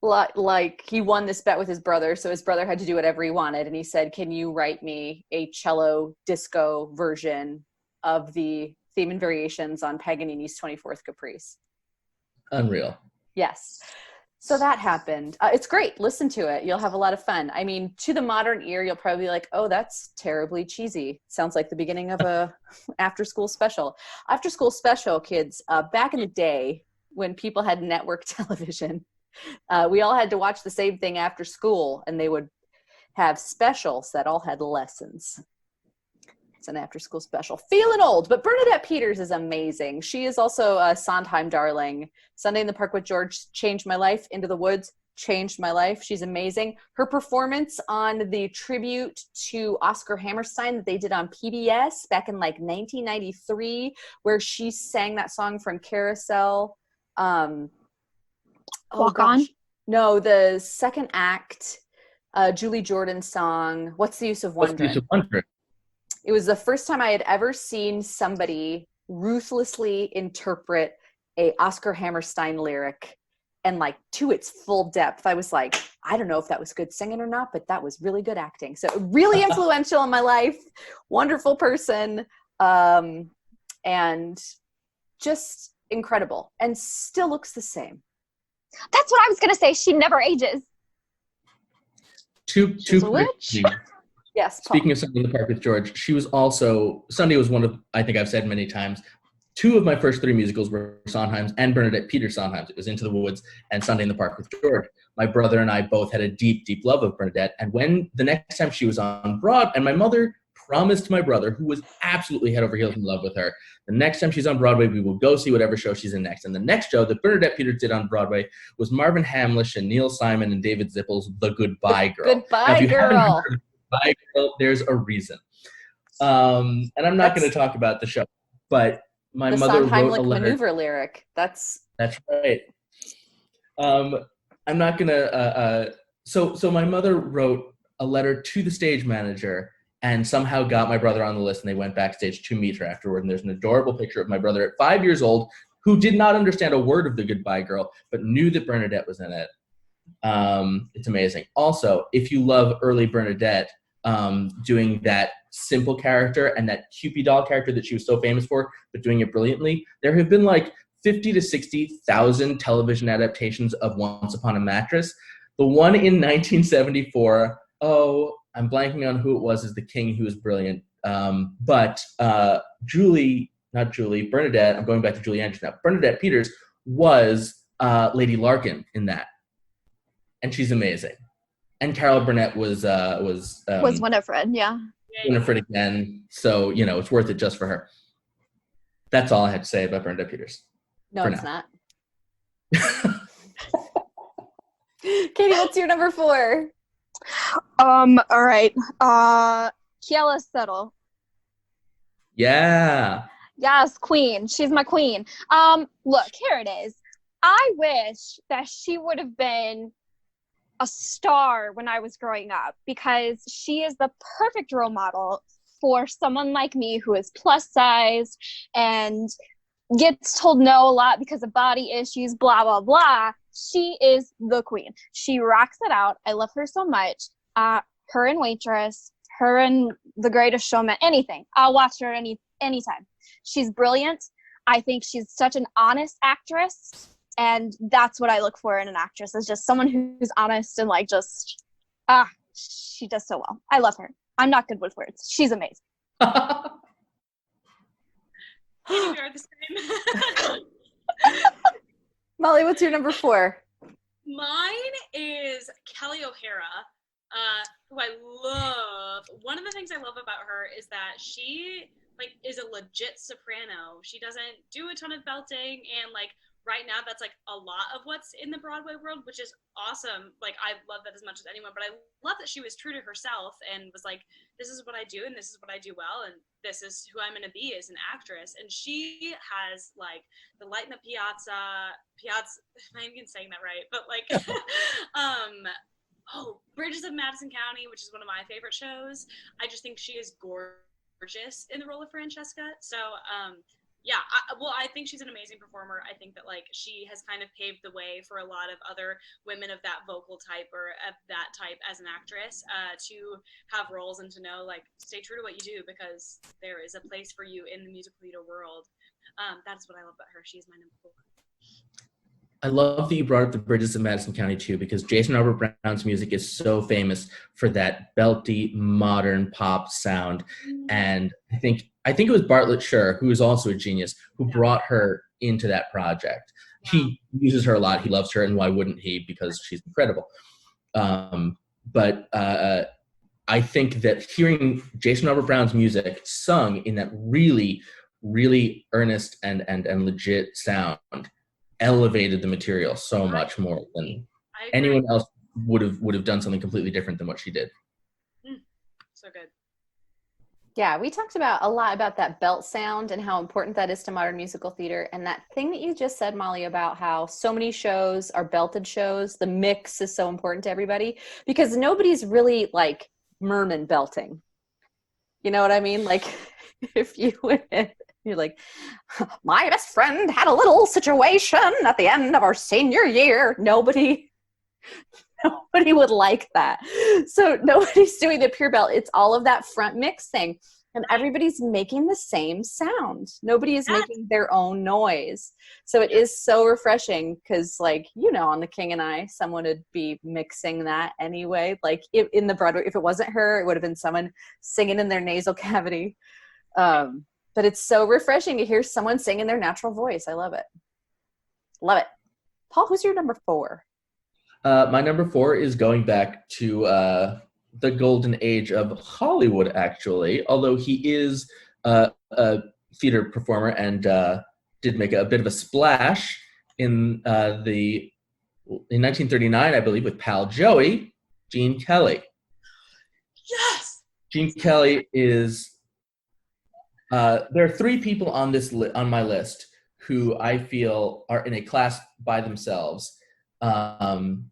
A: like, he won this bet with his brother, so his brother had to do whatever he wanted, and he said, can you write me a cello disco version of the theme and variations on Paganini's 24th Caprice?
C: Unreal.
A: Yes. So that happened. It's great. Listen to it. You'll have a lot of fun. I mean, to the modern ear, you'll probably be like, oh, that's terribly cheesy. Sounds like the beginning of a after-school special. After-school special, kids, back in the day when people had network television, we all had to watch the same thing after school, and they would have specials that all had lessons. It's an after-school special. Feeling old, but Bernadette Peters is amazing. She is also a Sondheim darling. Sunday in the Park with George changed my life. Into the Woods changed my life. She's amazing. Her performance on the tribute to Oscar Hammerstein that they did on PBS back in like 1993, where she sang that song from Carousel.
B: Walk On?
A: No, the second act, Julie Jordan's song, What's the Use of Wondering? It was the first time I had ever seen somebody ruthlessly interpret a Oscar Hammerstein lyric and like to its full depth. I was like, I don't know if that was good singing or not, but that was really good acting. So really influential in my life, wonderful person, and just incredible, and still looks the same.
B: That's what I was going to say. She never ages.
C: Two quick things.
A: Yes, Paul.
C: Speaking of Sunday in the Park with George, she was also, Sunday was one of, I think I've said many times, 2 of my first 3 musicals were Sondheim's and Bernadette Peters Sondheim's. It was Into the Woods and Sunday in the Park with George. My brother and I both had a deep, deep love of Bernadette. And when the next time she was on Broadway, and my mother promised my brother, who was absolutely head over heels in love with her, the next time she's on Broadway, we will go see whatever show she's in next. And the next show that Bernadette Peters did on Broadway was Marvin Hamlish and Neil Simon and David Zippel's The Goodbye Girl.
A: Goodbye Girl.
C: Goodbye Girl, there's a reason. And I'm not going to talk about the show, but my mother wrote a letter.
A: Maneuver lyric. That's
C: right. I'm not going to. So my mother wrote a letter to the stage manager and somehow got my brother on the list, and they went backstage to meet her afterward. And there's an adorable picture of my brother at 5 years old who did not understand a word of The Goodbye Girl, but knew that Bernadette was in it. It's amazing. Also, if you love early Bernadette, doing that simple character and that Cupid doll character that she was so famous for, but doing it brilliantly, there have been like 50 to 60,000 television adaptations of Once Upon a Mattress. The one in 1974, I'm blanking on who it was as the king, who was brilliant. But Bernadette, I'm going back to Julie Andrews now. Bernadette Peters was Lady Larkin in that. And she's amazing. And Carol Burnett was
B: Winifred, yeah.
C: Winifred again. So, it's worth it just for her. That's all I had to say about Brenda Peters.
A: No, it's not. Katie, what's your number 4?
B: All right. Kiela Settle.
C: Yeah.
B: Yes, queen. She's my queen. Look, here it is. I wish that she would have been a star when I was growing up, because she is the perfect role model for someone like me who is plus size and gets told no a lot because of body issues, blah, blah, blah. She is the queen. She rocks it out. I love her so much. Her and Waitress, her and The Greatest Showman, anything. I'll watch her anytime. She's brilliant. I think she's such an honest actress, and that's what I look for in an actress, is just someone who's honest and like just, she does so well. I love her. I'm not good with words. She's amazing.
D: We are the same.
A: Molly, what's your number 4?
D: Mine is Kelly O'Hara, who I love. One of the things I love about her is that she is a legit soprano. She doesn't do a ton of belting, and right now that's a lot of what's in the Broadway world, which is awesome. I love that as much as anyone, but I love that she was true to herself and was this is what I do and this is what I do well and this is who I'm going to be as an actress. And she has the Light in the Piazza, am I even saying that right? But Bridges of Madison County, which is one of my favorite shows. I just think she is gorgeous in the role of Francesca. So, I think she's an amazing performer. I think that she has kind of paved the way for a lot of other women of that vocal type or of that type as an actress to have roles and to know stay true to what you do, because there is a place for you in the musical theater world. That's what I love about her. She's my number 4.
C: I love that you brought up the Bridges of Madison County too, because Jason Robert Brown's music is so famous for that belty, modern pop sound. And I think it was Bartlett Sher, who is also a genius, who brought her into that project. Wow. He uses her a lot. He loves her, and why wouldn't he? Because she's incredible. But I think that hearing Jason Robert Brown's music sung in that really, really earnest and legit sound elevated the material so much more than anyone else would have done something completely different than what she did.
D: So good.
A: Yeah, we talked a lot about that belt sound and how important that is to modern musical theater. And that thing that you just said, Molly, about how so many shows are belted shows, the mix is so important to everybody, because nobody's really merman belting. You know what I mean? If you went in, you're my best friend had a little situation at the end of our senior year. Nobody would like that. So nobody's doing the pure belt. It's all of that front mix thing. And everybody's making the same sound. Nobody is making their own noise. So it is so refreshing because, on The King and I, someone would be mixing that anyway. In the Broadway, if it wasn't her, it would have been someone singing in their nasal cavity. But it's so refreshing to hear someone sing in their natural voice. I love it. Love it. Paul, who's your number 4?
C: My number 4 is going back to the golden age of Hollywood, actually, although he is a theater performer and did make a bit of a splash in 1939, I believe, with Pal Joey, Gene Kelly.
D: Yes!
C: Gene Kelly is... there are 3 people on my list who I feel are in a class by themselves,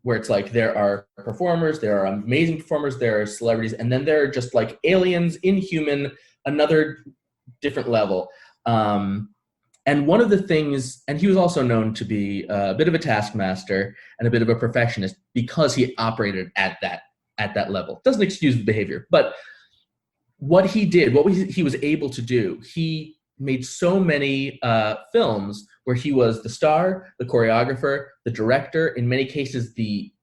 C: where it's there are performers, there are amazing performers, there are celebrities, and then there are just aliens, inhuman, another different level. And one of the things, and he was also known to be a bit of a taskmaster and a bit of a perfectionist because he operated at that level. Doesn't excuse the behavior, but what he did, he was able to do, he made so many films where he was the star, the choreographer, the director. In many cases, the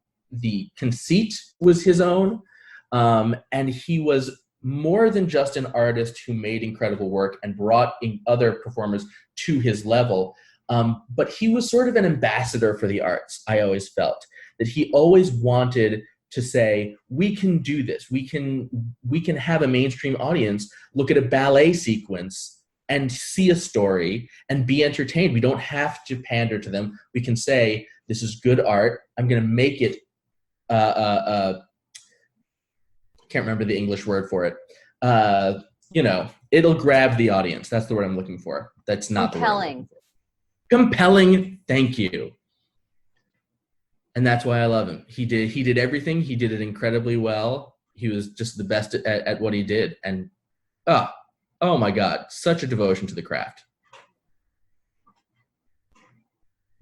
C: conceit was his own. And he was more than just an artist who made incredible work and brought in other performers to his level. But he was sort of an ambassador for the arts, I always felt. That he always wanted to say, we can do this. We can have a mainstream audience look at a ballet sequence and see a story and be entertained. We don't have to pander to them. We can say, this is good art. I'm going to make it, can't remember the English word for it. It'll grab the audience. That's the word I'm looking for. That's not the word I'm looking for. Compelling. Thank you. And that's why I love him. He did everything. He did it incredibly well. He was just the best at what he did. And oh my God, such a devotion to the craft.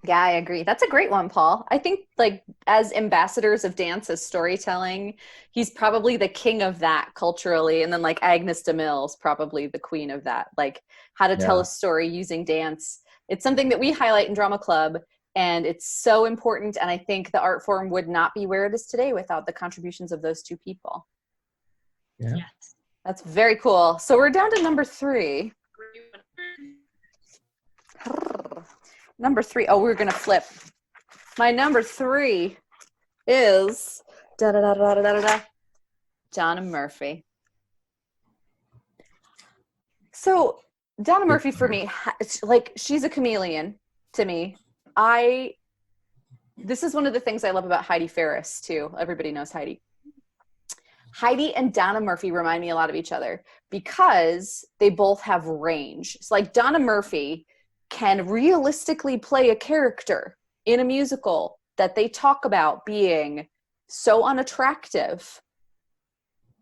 A: Yeah, I agree. That's a great one, Paul. I think like as ambassadors of dance, as storytelling, he's probably the king of that culturally. And then like Agnes de Mille's probably the queen of that, like how to tell a story using dance. It's something that we highlight in Drama Club, and it's so important. And I think the art form would not be where it is today without the contributions of those two people.
C: Yeah.
D: Yes.
A: That's very cool. So we're down to number 3. Number 3. Oh, we're going to flip. My number 3 is Donna Murphy. So Donna Murphy for me, like she's a chameleon to me. This is one of the things I love about Heidi Ferris too. Everybody knows Heidi. Heidi and Donna Murphy remind me a lot of each other because they both have range. It's like Donna Murphy can realistically play a character in a musical that they talk about being so unattractive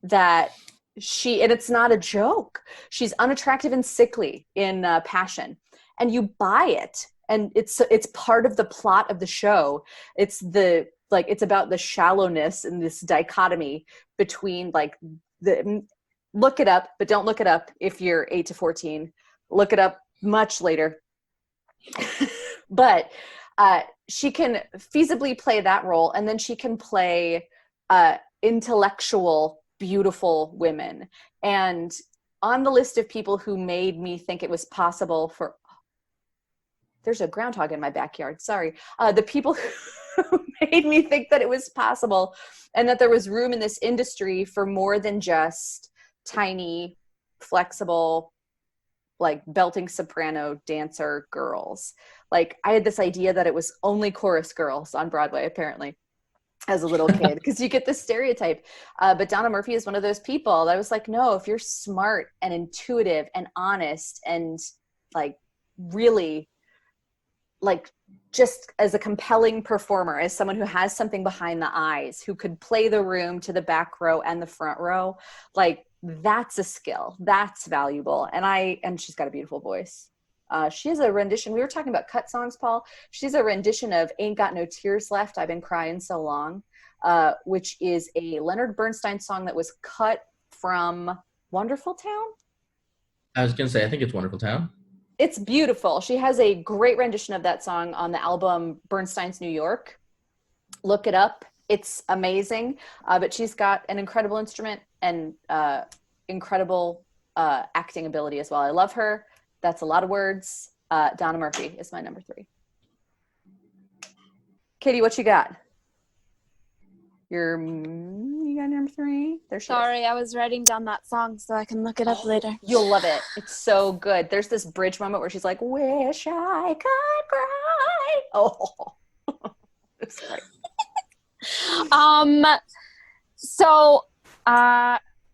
A: that and it's not a joke. She's unattractive and sickly in Passion, and you buy it, and it's part of the plot of the show. It's about the shallowness and this dichotomy between look it up, but don't look it up if you're 8 to 14. Look it up much later. But she can feasibly play that role, and then she can play intellectual, beautiful women. And on the list of people who made me think it was possible for there's a groundhog in my backyard, sorry. The people who made me think that it was possible and that there was room in this industry for more than just tiny, flexible, like belting soprano dancer girls. Like I had this idea that it was only chorus girls on Broadway, apparently, as a little kid, because you get this stereotype. But Donna Murphy is one of those people that I was like, no, if you're smart and intuitive and honest and like really like just as a compelling performer, as someone who has something behind the eyes, who could play the room to the back row and the front row, like that's a skill. That's valuable. And she's got a beautiful voice. She has a rendition. We were talking about cut songs, Paul. She's a rendition of Ain't Got No Tears Left, I've Been Crying So Long, which is a Leonard Bernstein song that was cut from Wonderful Town.
C: I was going to say, I think it's Wonderful Town.
A: It's beautiful. She has a great rendition of that song on the album Bernstein's New York. Look it up. It's amazing. But she's got an incredible instrument and incredible acting ability as well. I love her. That's a lot of words. Donna Murphy is my number 3. Katie, what you got? You got number 3?
B: Sorry, I was writing down that song so I can look it up later.
A: You'll love it. It's so good. There's this bridge moment where she's like, wish I could cry. Oh, it's great.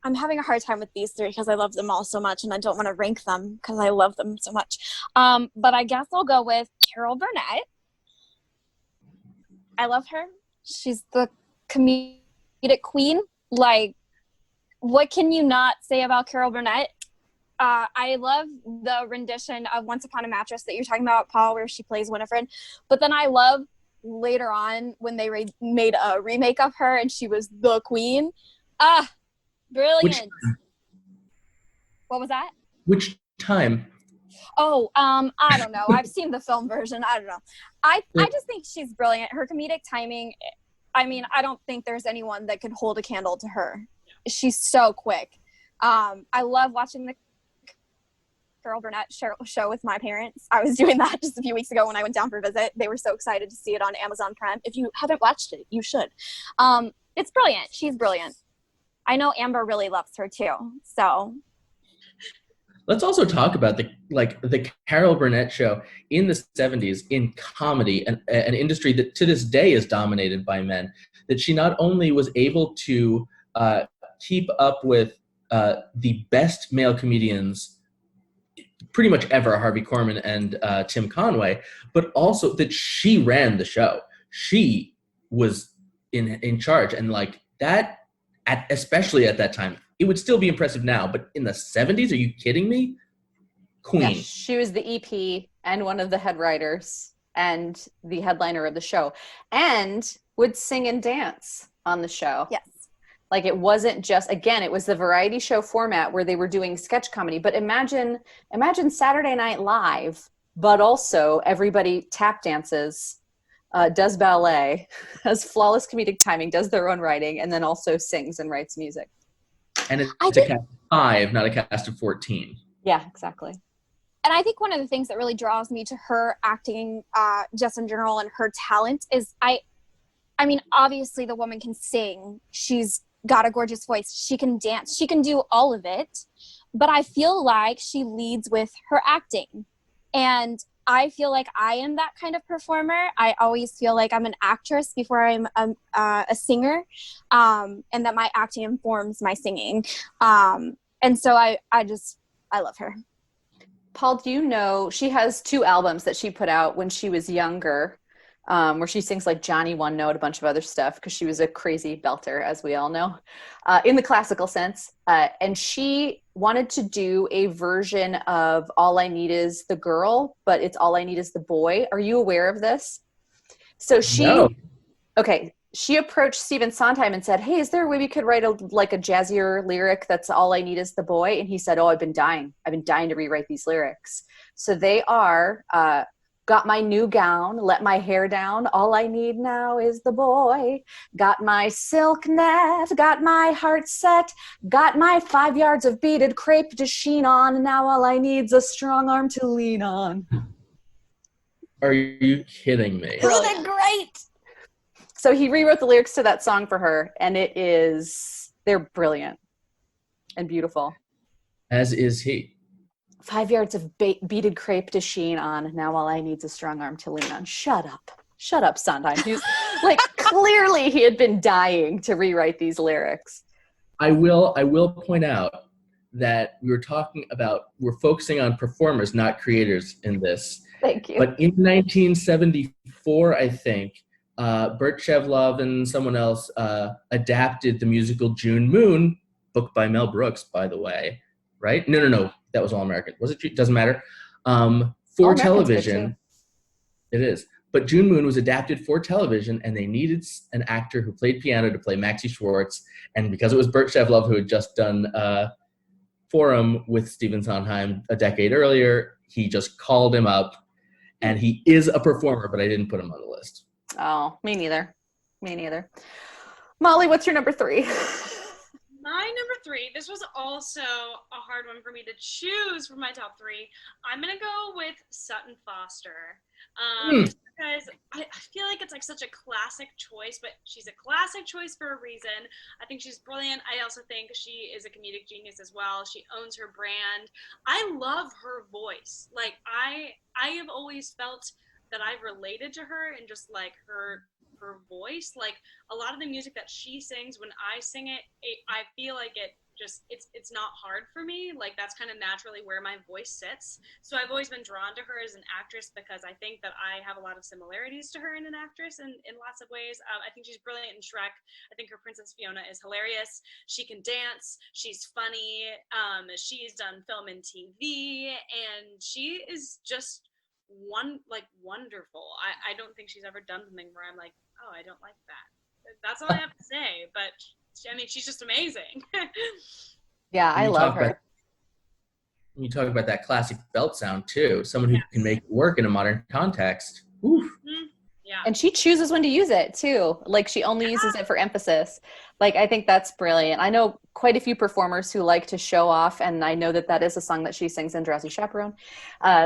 B: I'm having a hard time with these 3 because I love them all so much, and I don't want to rank them because I love them so much. But I guess I'll go with Carol Burnett. I love her. She's the comedic queen. Like, what can you not say about Carol Burnett? I love the rendition of Once Upon a Mattress that you're talking about, Paul, where she plays Winifred. But then I love later on when they made a remake of her and she was the queen. Brilliant. What was that?
C: Which time?
B: Oh, I don't know. I've seen the film version. I don't know. I just think she's brilliant. Her comedic timing, I mean, I don't think there's anyone that could hold a candle to her. She's so quick. I love watching the Carol Burnett show with my parents. I was doing that just a few weeks ago when I went down for a visit. They were so excited to see it on Amazon Prime. If you haven't watched it, you should. It's brilliant. She's brilliant. I know Amber really loves her too. So
C: Let's also talk about the Carol Burnett show in the 70s in comedy, an industry that to this day is dominated by men. That she not only was able to keep up with the best male comedians pretty much ever, Harvey Korman and Tim Conway, but also that she ran the show. She was in charge, and like that, especially at that time, it would still be impressive now. But in the 70s, are you kidding me? Queen.
A: Yeah, she was the EP and one of the head writers and the headliner of the show, and would sing and dance on the show.
B: Yes.
A: Like it wasn't just, again, it was the variety show format where they were doing sketch comedy. But imagine Saturday Night Live, but also everybody tap dances, does ballet, has flawless comedic timing, does their own writing, and then also sings and writes music.
C: And it's a cast of 5, not a cast of 14.
A: Yeah, exactly.
B: And I think one of the things that really draws me to her acting, just in general, and her talent is I mean, obviously the woman can sing. She's got a gorgeous voice. She can dance. She can do all of it. But I feel like she leads with her acting. And I feel like I am that kind of performer. I always feel like I'm an actress before I'm a singer, and that my acting informs my singing. And so I love her.
A: Paul, do you know, she has 2 albums that she put out when she was younger, where she sings like Johnny One Note, a bunch of other stuff, because she was a crazy belter, as we all know, in the classical sense. And she wanted to do a version of All I Need Is the Girl, but it's All I Need Is the Boy. Are you aware of this? So she approached Stephen Sondheim and said, hey, is there a way we could write a jazzier lyric that's All I Need Is the Boy? And he said, oh, I've been dying to rewrite these lyrics. So they are, got my new gown, let my hair down, all I need now is the boy. Got my silk net, got my heart set, got my 5 yards of beaded crepe to sheen on, now all I need's a strong arm to lean on.
C: Are you kidding me?
A: Isn't it great? So he rewrote the lyrics to that song for her, and they're brilliant and beautiful.
C: As is he.
A: 5 yards of beaded crepe to sheen on. Now all I need's a strong arm to lean on. Shut up, Sondheim. He's like, clearly he had been dying to rewrite these lyrics.
C: I will point out that we're focusing on performers, not creators in this.
A: Thank you.
C: But in 1974, I think, Burt Shevlov and someone else adapted the musical June Moon, book by Mel Brooks, by the way, right? No. That was All American. Was it? Doesn't matter. For television. It is. But June Moon was adapted for television, and they needed an actor who played piano to play Maxie Schwartz. And because it was Burt Shevlov who had just done Forum with Stephen Sondheim a decade earlier, he just called him up. And he is a performer, but I didn't put him on the list.
A: Oh, me neither. Molly, what's your number 3?
D: My number 3, this was also a hard one for me to choose for my top 3. I'm going to go with Sutton Foster. Because I feel like it's like such a classic choice, but she's a classic choice for a reason. I think she's brilliant. I also think she is a comedic genius as well. She owns her brand. I love her voice. Like I have always felt that I've related to her and just like her voice. Like a lot of the music that she sings, when I sing it, I feel like it's not hard for me. Like that's kind of naturally where my voice sits. So I've always been drawn to her as an actress because I think that I have a lot of similarities to her in an actress in lots of ways. I think she's brilliant in Shrek. I think her Princess Fiona is hilarious. She can dance. She's funny. She's done film and TV, and she is just wonderful. I don't think she's ever done something where I'm like, oh, I don't like that. That's all I have to say. But I mean, she's just amazing.
A: Yeah, I love her.
C: You talk about that classic belt sound too. Someone who can make it work in a modern context. Oof.
D: Mm-hmm. Yeah.
A: And she chooses when to use it too. Like she only uses it for emphasis. Like I think that's brilliant. I know quite a few performers who like to show off, and I know that that is a song that she sings in Drowsy Chaperone.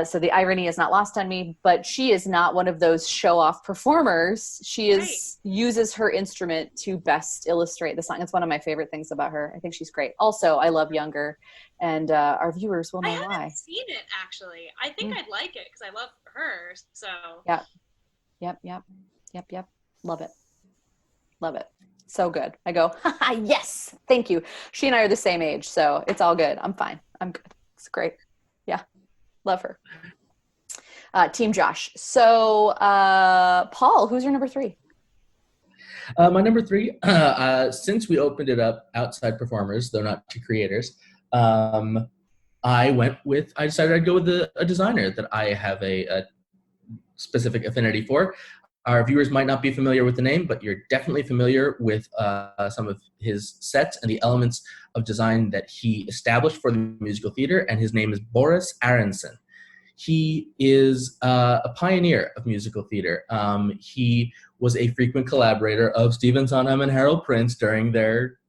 A: So the irony is not lost on me, but she is not one of those show off performers. She uses her instrument to best illustrate the song. It's one of my favorite things about her. I think she's great. Also, I love Younger, and our viewers will know why.
D: I haven't seen it actually. I think I'd like it because I love her. So
A: yeah. Yep. Love it. So good. I go, yes, thank you. She and I are the same age, so it's all good. I'm fine. I'm good. It's great. Yeah. Love her. Team Josh. So, Paul, who's your number 3?
C: My number 3, since we opened it up outside performers, though not to creators, I decided I'd go with a designer that I have a specific affinity for. Our viewers might not be familiar with the name, but you're definitely familiar with some of his sets and the elements of design that he established for the musical theater, and his name is Boris Aronson. He is a pioneer of musical theater. He was a frequent collaborator of Stephen Sondheim and Harold Prince during their,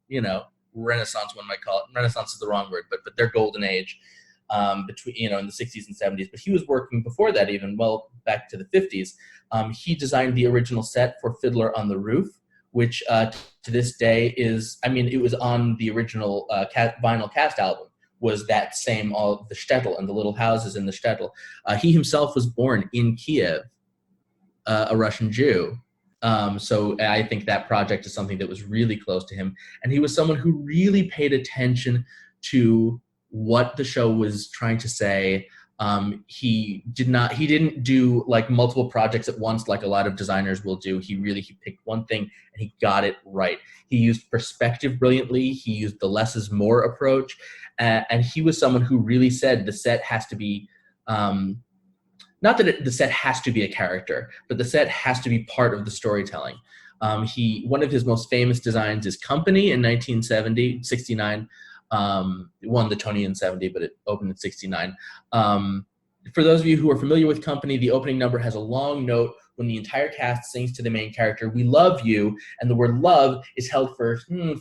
C: Renaissance, one might call it. Renaissance is the wrong word, but their golden age. Between in the 60s and 70s, but he was working before that, even well back to the 50s. He designed the original set for Fiddler on the Roof, which to this day is, it was on the original vinyl cast album, was that same, all the shtetl and the little houses in the shtetl. He himself was born in Kiev, a Russian Jew. So I think that project is something that was really close to him. And he was someone who really paid attention to what the show was trying to say. He didn't do like multiple projects at once like a lot of designers will do. He picked one thing and he got it right. He used perspective brilliantly. He used the less is more approach. And he was someone who really said the set has to be, not that the set has to be a character, but the set has to be part of the storytelling. One of his most famous designs is Company in 1969. It won the Tony in 70, but it opened in 69. For those of you who are familiar with Company, the opening number has a long note when the entire cast sings to the main character, "We love you," and the word love is held for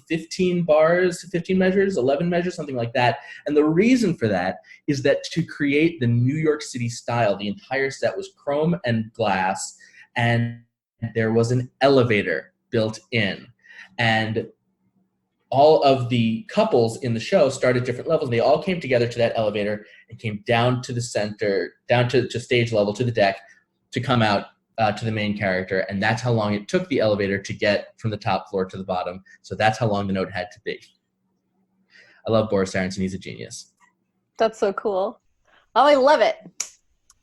C: 15 bars, 15 measures, 11 measures, something like that. And the reason for that is that to create the New York City style, the entire set was chrome and glass, and there was an elevator built in. And all of the couples in the show started at different levels. They all came together to that elevator and came down to the center, down to stage level, to the deck, to come out to the main character. And that's how long it took the elevator to get from the top floor to the bottom. So that's how long the note had to be. I love Boris Aronson. He's a genius.
A: That's so cool. Oh, I love it.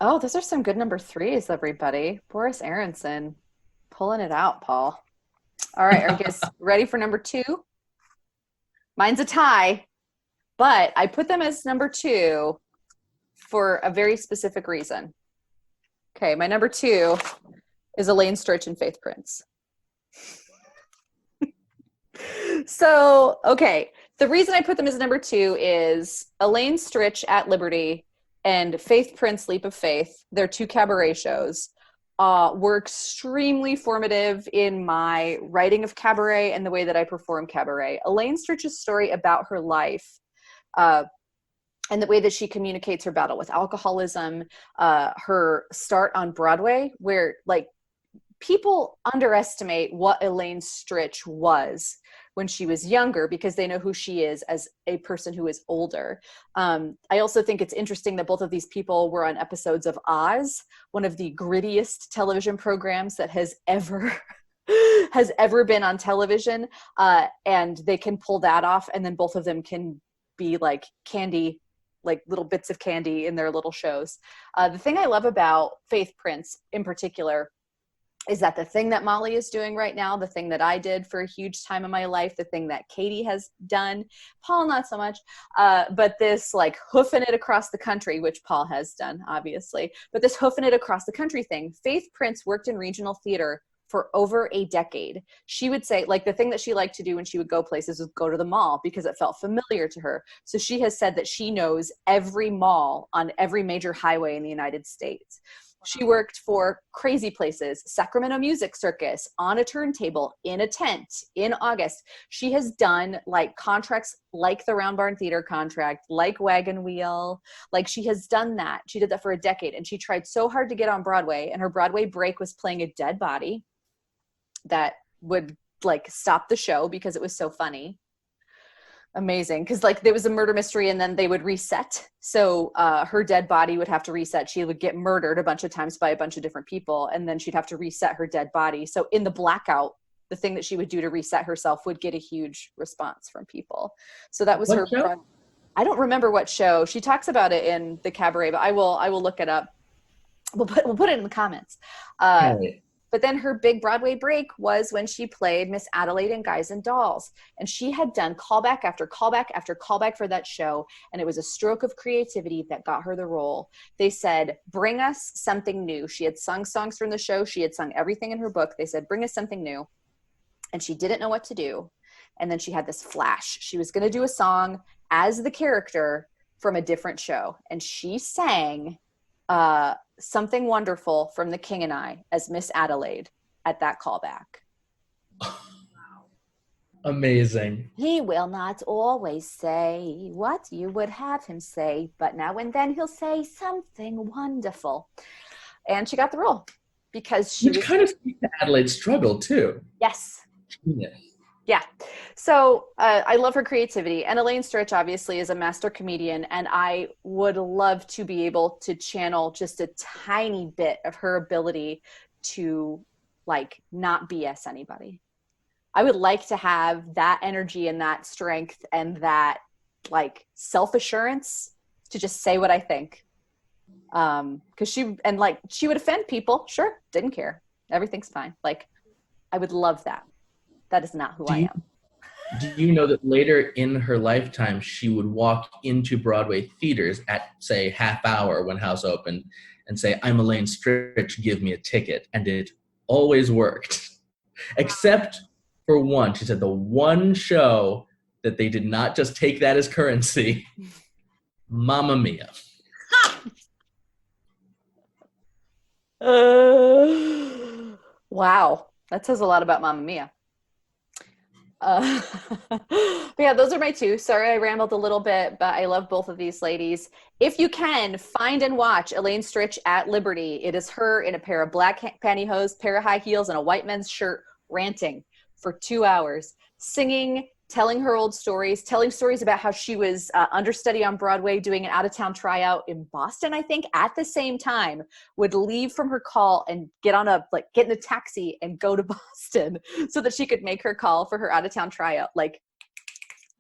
A: Oh, those are some good number 3s, everybody. Boris Aronson, pulling it out, Paul. All right, are you guys ready for number 2? Mine's a tie, but I put them as number 2 for a very specific reason. Okay, my number 2 is Elaine Stritch and Faith Prince. So, okay, the reason I put them as number 2 is Elaine Stritch at Liberty and Faith Prince Leap of Faith, their 2 cabaret shows, were extremely formative in my writing of cabaret and the way that I perform cabaret. Elaine Stritch's story about her life and the way that she communicates her battle with alcoholism, her start on Broadway, where like people underestimate what Elaine Stritch was when she was younger because they know who she is as a person who is older. I also think it's interesting that both of these people were on episodes of Oz, one of the grittiest television programs that has ever been on television. And they can pull that off. And then both of them can be like candy, like little bits of candy in their little shows. The thing I love about Faith Prince in particular is that the thing that Molly is doing right now, the thing that I did for a huge time in my life, the thing that Katie has done, Paul not so much, but this like hoofing it across the country, which Paul has done, obviously, but this hoofing it across the country thing. Faith Prince worked in regional theater for over a decade. She would say, like, the thing that she liked to do when she would go places was go to the mall because it felt familiar to her. So she has said that she knows every mall on every major highway in the United States. She worked for crazy places, Sacramento Music Circus, on a turntable, in a tent, in August. She has done like contracts like the Round Barn Theater contract, like Wagon Wheel. Like she has done that. She did that for a decade, and she tried so hard to get on Broadway, and her Broadway break was playing a dead body that would like stop the show because it was so funny. Amazing. Because like there was a murder mystery and then they would reset. So her dead body would have to reset. She would get murdered a bunch of times by a bunch of different people, and then she'd have to reset her dead body. So in the blackout, the thing that she would do to reset herself would get a huge response from people. So that was
C: What
A: her
C: show?
A: I don't remember what show. She talks about it in the cabaret, but I will look it up. We'll put it in the comments. But then her big Broadway break was when she played Miss Adelaide in Guys and Dolls. And she had done callback after callback after callback for that show. And it was a stroke of creativity that got her the role. They said, bring us something new. She had sung songs from the show. She had sung everything in her book. They said, bring us something new. And she didn't know what to do. And then she had this flash. She was going to do a song as the character from a different show. And she sang Something Wonderful from The King and I as Miss Adelaide at that callback.
C: Amazing.
A: He will not always say what you would have him say, but now and then he'll say something wonderful. And she got the role because she
C: Which kind of speaks to Adelaide's struggle too.
A: Yes.
C: Genius.
A: Yeah. So I love her creativity. And Elaine Stritch obviously is a master comedian. And I would love to be able to channel just a tiny bit of her ability to like not BS anybody. I would like to have that energy and that strength and that like self-assurance to just say what I think. Cause she would offend people. Sure. Didn't care. Everything's fine. Like I would love that. That is not who I am.
C: Do you know that later in her lifetime, she would walk into Broadway theaters at, say, half hour when house opened and say, I'm Elaine Stritch, give me a ticket. And it always worked. Except for one. She said the one show that they did not just take that as currency, Mamma Mia.
A: Wow. That says a lot about Mamma Mia. But yeah, those are my two. Sorry I rambled a little bit, but I love both of these ladies. If you can, find and watch Elaine Stritch at Liberty. It is her in a pair of black pantyhose, pair of high heels, and a white men's shirt ranting for 2 hours, singing, telling her old stories, telling stories about how she was understudy on Broadway doing an out-of-town tryout in Boston, I think, at the same time, would leave from her call and get in a taxi and go to Boston so that she could make her call for her out-of-town tryout, like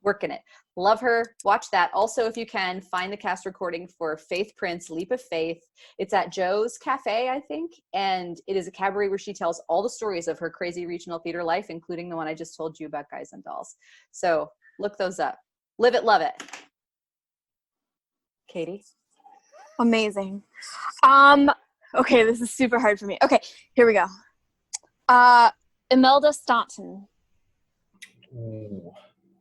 A: working it. Love her. Watch that. Also, if you can, find the cast recording for Faith Prince, Leap of Faith. It's at Joe's Cafe, I think, and it is a cabaret where she tells all the stories of her crazy regional theater life, including the one I just told you about, Guys and Dolls. So look those up. Live it, love it. Katie?
B: Amazing. Okay, this is super hard for me. Okay, here we go. Imelda Staunton.
C: Ooh.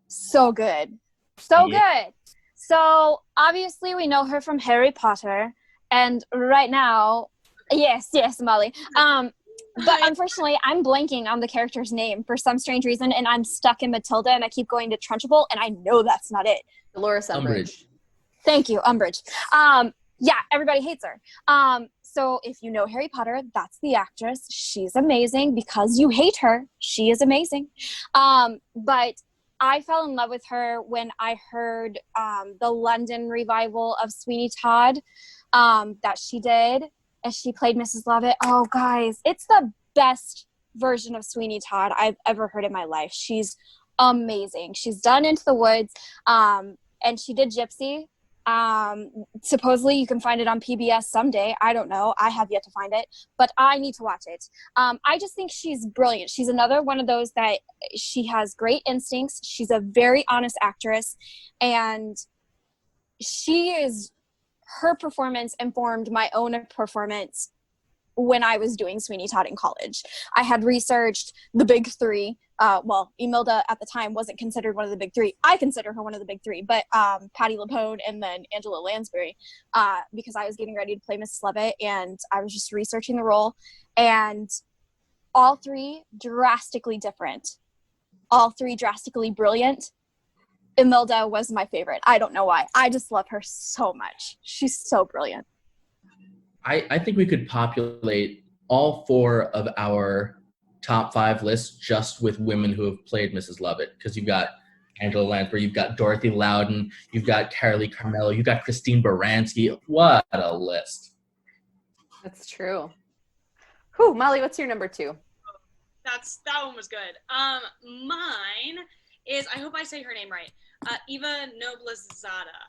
B: So good. So good. So obviously we know her from Harry Potter, and right now, yes, Molly. But unfortunately, I'm blanking on the character's name for some strange reason, and I'm stuck in Matilda, and I keep going to Trunchbull, and I know that's not it.
A: Dolores Umbridge.
B: Thank you, Umbridge. Yeah, everybody hates her. So if you know Harry Potter, that's the actress. She's amazing. Because you hate her, she is amazing. But I fell in love with her when I heard the London revival of Sweeney Todd that she did, as she played Mrs. Lovett. Oh, guys, it's the best version of Sweeney Todd I've ever heard in my life. She's amazing. She's done Into the Woods, and she did Gypsy. Supposedly you can find it on PBS someday. I don't know. I have yet to find it, but I need to watch it. I just think she's brilliant. She's another one of those that she has great instincts. She's a very honest actress, and her performance informed my own performance when I was doing Sweeney Todd in college. I had researched the big three, well, Emilda at the time wasn't considered one of the big three. I consider her one of the big three, but Patti LuPone and then Angela Lansbury, because I was getting ready to play Mrs. Lovett and I was just researching the role, and all three drastically different, all three drastically brilliant. Imelda was my favorite. I don't know why. I just love her so much. She's so brilliant.
C: I think we could populate all 4 of our top 5 lists just with women who have played Mrs. Lovett, because you've got Angela Lansbury, you've got Dorothy Loudon, you've got Carolee Carmello, you've got Christine Baranski. What a list.
A: That's true. Whew, Molly, what's your number 2?
D: That one was good. Mine is, I hope I say her name right, Eva Noblezada.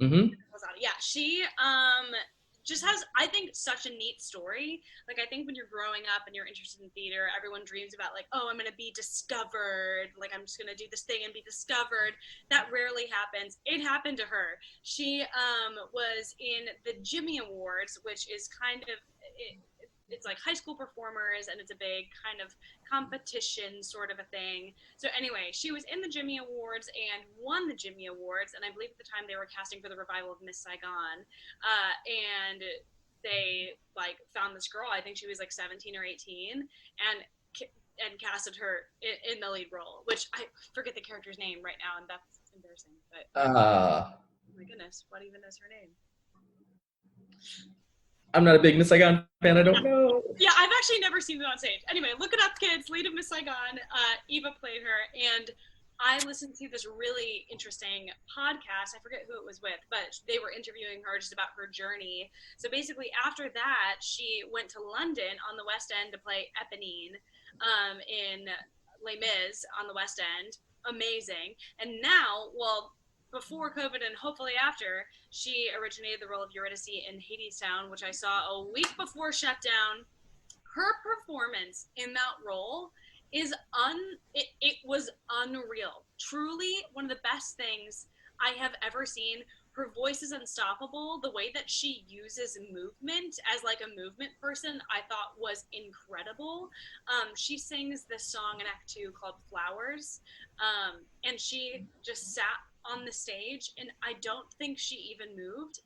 C: Mm-hmm.
D: Yeah, she just has, I think, such a neat story. Like, I think when you're growing up and you're interested in theater, everyone dreams about, like, oh, I'm going to be discovered. Like, I'm just going to do this thing and be discovered. That rarely happens. It happened to her. She was in the Jimmy Awards, which is kind of, it's like high school performers, and it's a big kind of competition sort of a thing. So anyway, she was in the Jimmy Awards and won the Jimmy Awards, and I believe at the time they were casting for the revival of Miss Saigon, and they like found this girl, I think she was like 17 or 18, and casted her in the lead role, which I forget the character's name right now, and that's embarrassing, but oh my goodness, what even is her name?
C: I'm not a big Miss Saigon fan. I don't know.
D: Yeah, I've actually never seen it on stage. Anyway, look it up, kids. Lead of Miss Saigon. Eva played her, and I listened to this really interesting podcast. I forget who it was with, but they were interviewing her just about her journey. So basically, after that, she went to London on the West End to play Eponine in Les Mis on the West End. Amazing. And now, well, before COVID and hopefully after, she originated the role of Eurydice in Hadestown, which I saw a week before shutdown. Her performance in that role is it was unreal. Truly one of the best things I have ever seen. Her voice is unstoppable. The way that she uses movement as like a movement person, I thought was incredible. She sings this song in Act 2 called Flowers, and she just sat on the stage, and I don't think she even moved,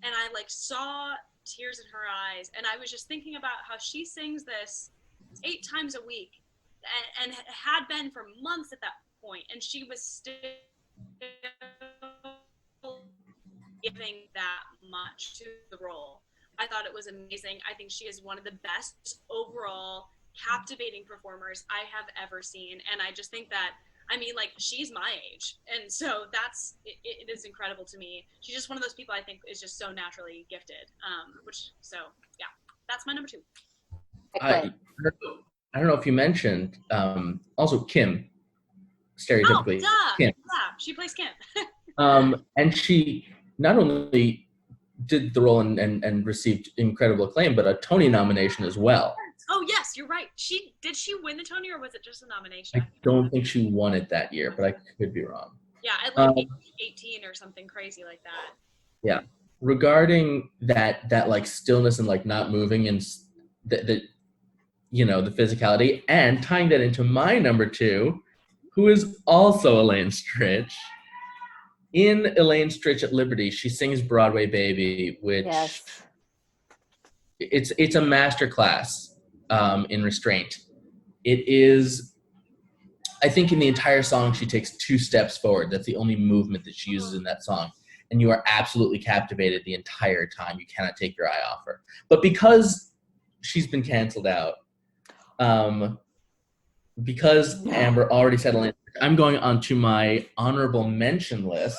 D: and I like saw tears in her eyes, and I was just thinking about how she sings this 8 times a week, and had been for months at that point, and she was still giving that much to the role. I thought it was amazing. I think she is one of the best overall captivating performers I have ever seen, and I just think that, I mean, like, she's my age, and so that's it is incredible to me. She's just one of those people I think is just so naturally gifted. So yeah, that's my number 2.
C: I don't know if you mentioned also Kim, stereotypically.
D: Oh,
C: Kim.
D: Yeah, she plays Kim.
C: And she not only did the role and received incredible acclaim, but a Tony nomination as well.
D: Oh yes, you're right. Did she win the Tony, or was it just a nomination?
C: I don't think she won it that year, but I could be wrong.
D: Yeah, at like 18 or something crazy like that.
C: Yeah, regarding that like stillness and like not moving and the physicality, and tying that into my number 2, who is also Elaine Stritch. In Elaine Stritch at Liberty, she sings Broadway Baby, which it's a masterclass in restraint. It is, I think in the entire song, she takes 2 steps forward. That's the only movement that she uses in that song. And you are absolutely captivated the entire time. You cannot take your eye off her. But because she's been canceled out, because Amber already said Elaine, I'm going on to my honorable mention list.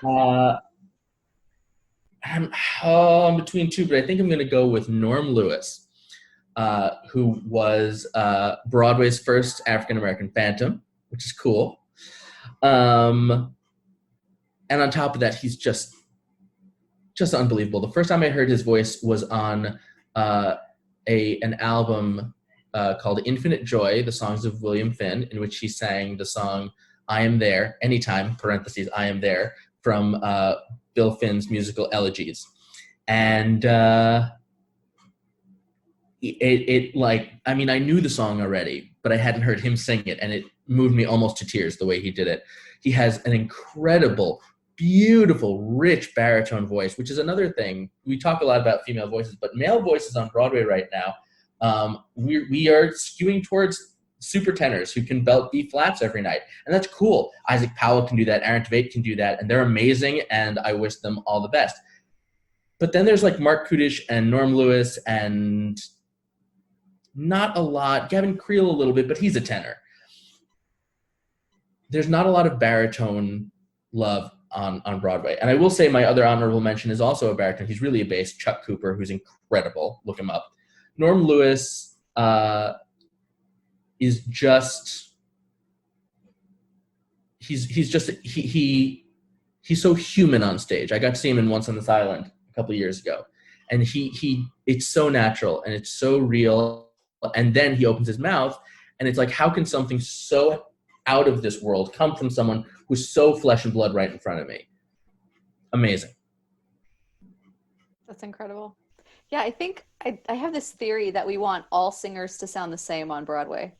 C: I'm between 2, but I think I'm going to go with Norm Lewis, who was Broadway's first African-American Phantom, which is cool. And on top of that, he's just unbelievable. The first time I heard his voice was on an album called Infinite Joy, the songs of William Finn, in which he sang the song I Am There, Anytime, parentheses, I Am There, from Bill Finn's musical Elegies. And it like, I mean, I knew the song already, but I hadn't heard him sing it, and it moved me almost to tears the way he did it. He has an incredible, beautiful, rich baritone voice, which is another thing. We talk a lot about female voices, but male voices on Broadway right now, we are skewing towards super tenors who can belt B flats every night, and that's cool. Isaac Powell can do that, Aaron Tveit can do that, and they're amazing, and I wish them all the best. But then there's like Mark Kudish and Norm Lewis, and not a lot. Gavin Creel a little bit, but he's a tenor. There's not a lot of baritone love on Broadway. And I will say my other honorable mention is also a baritone. He's really a bass, Chuck Cooper, who's incredible. Look him up. Norm Lewis is just, he's so human on stage. I got to see him in Once on This Island a couple of years ago. And it's so natural and it's so real. And then he opens his mouth and it's like, how can something so out of this world come from someone who's so flesh and blood right in front of me? Amazing.
A: That's incredible. Yeah, I think I have this theory that we want all singers to sound the same on Broadway.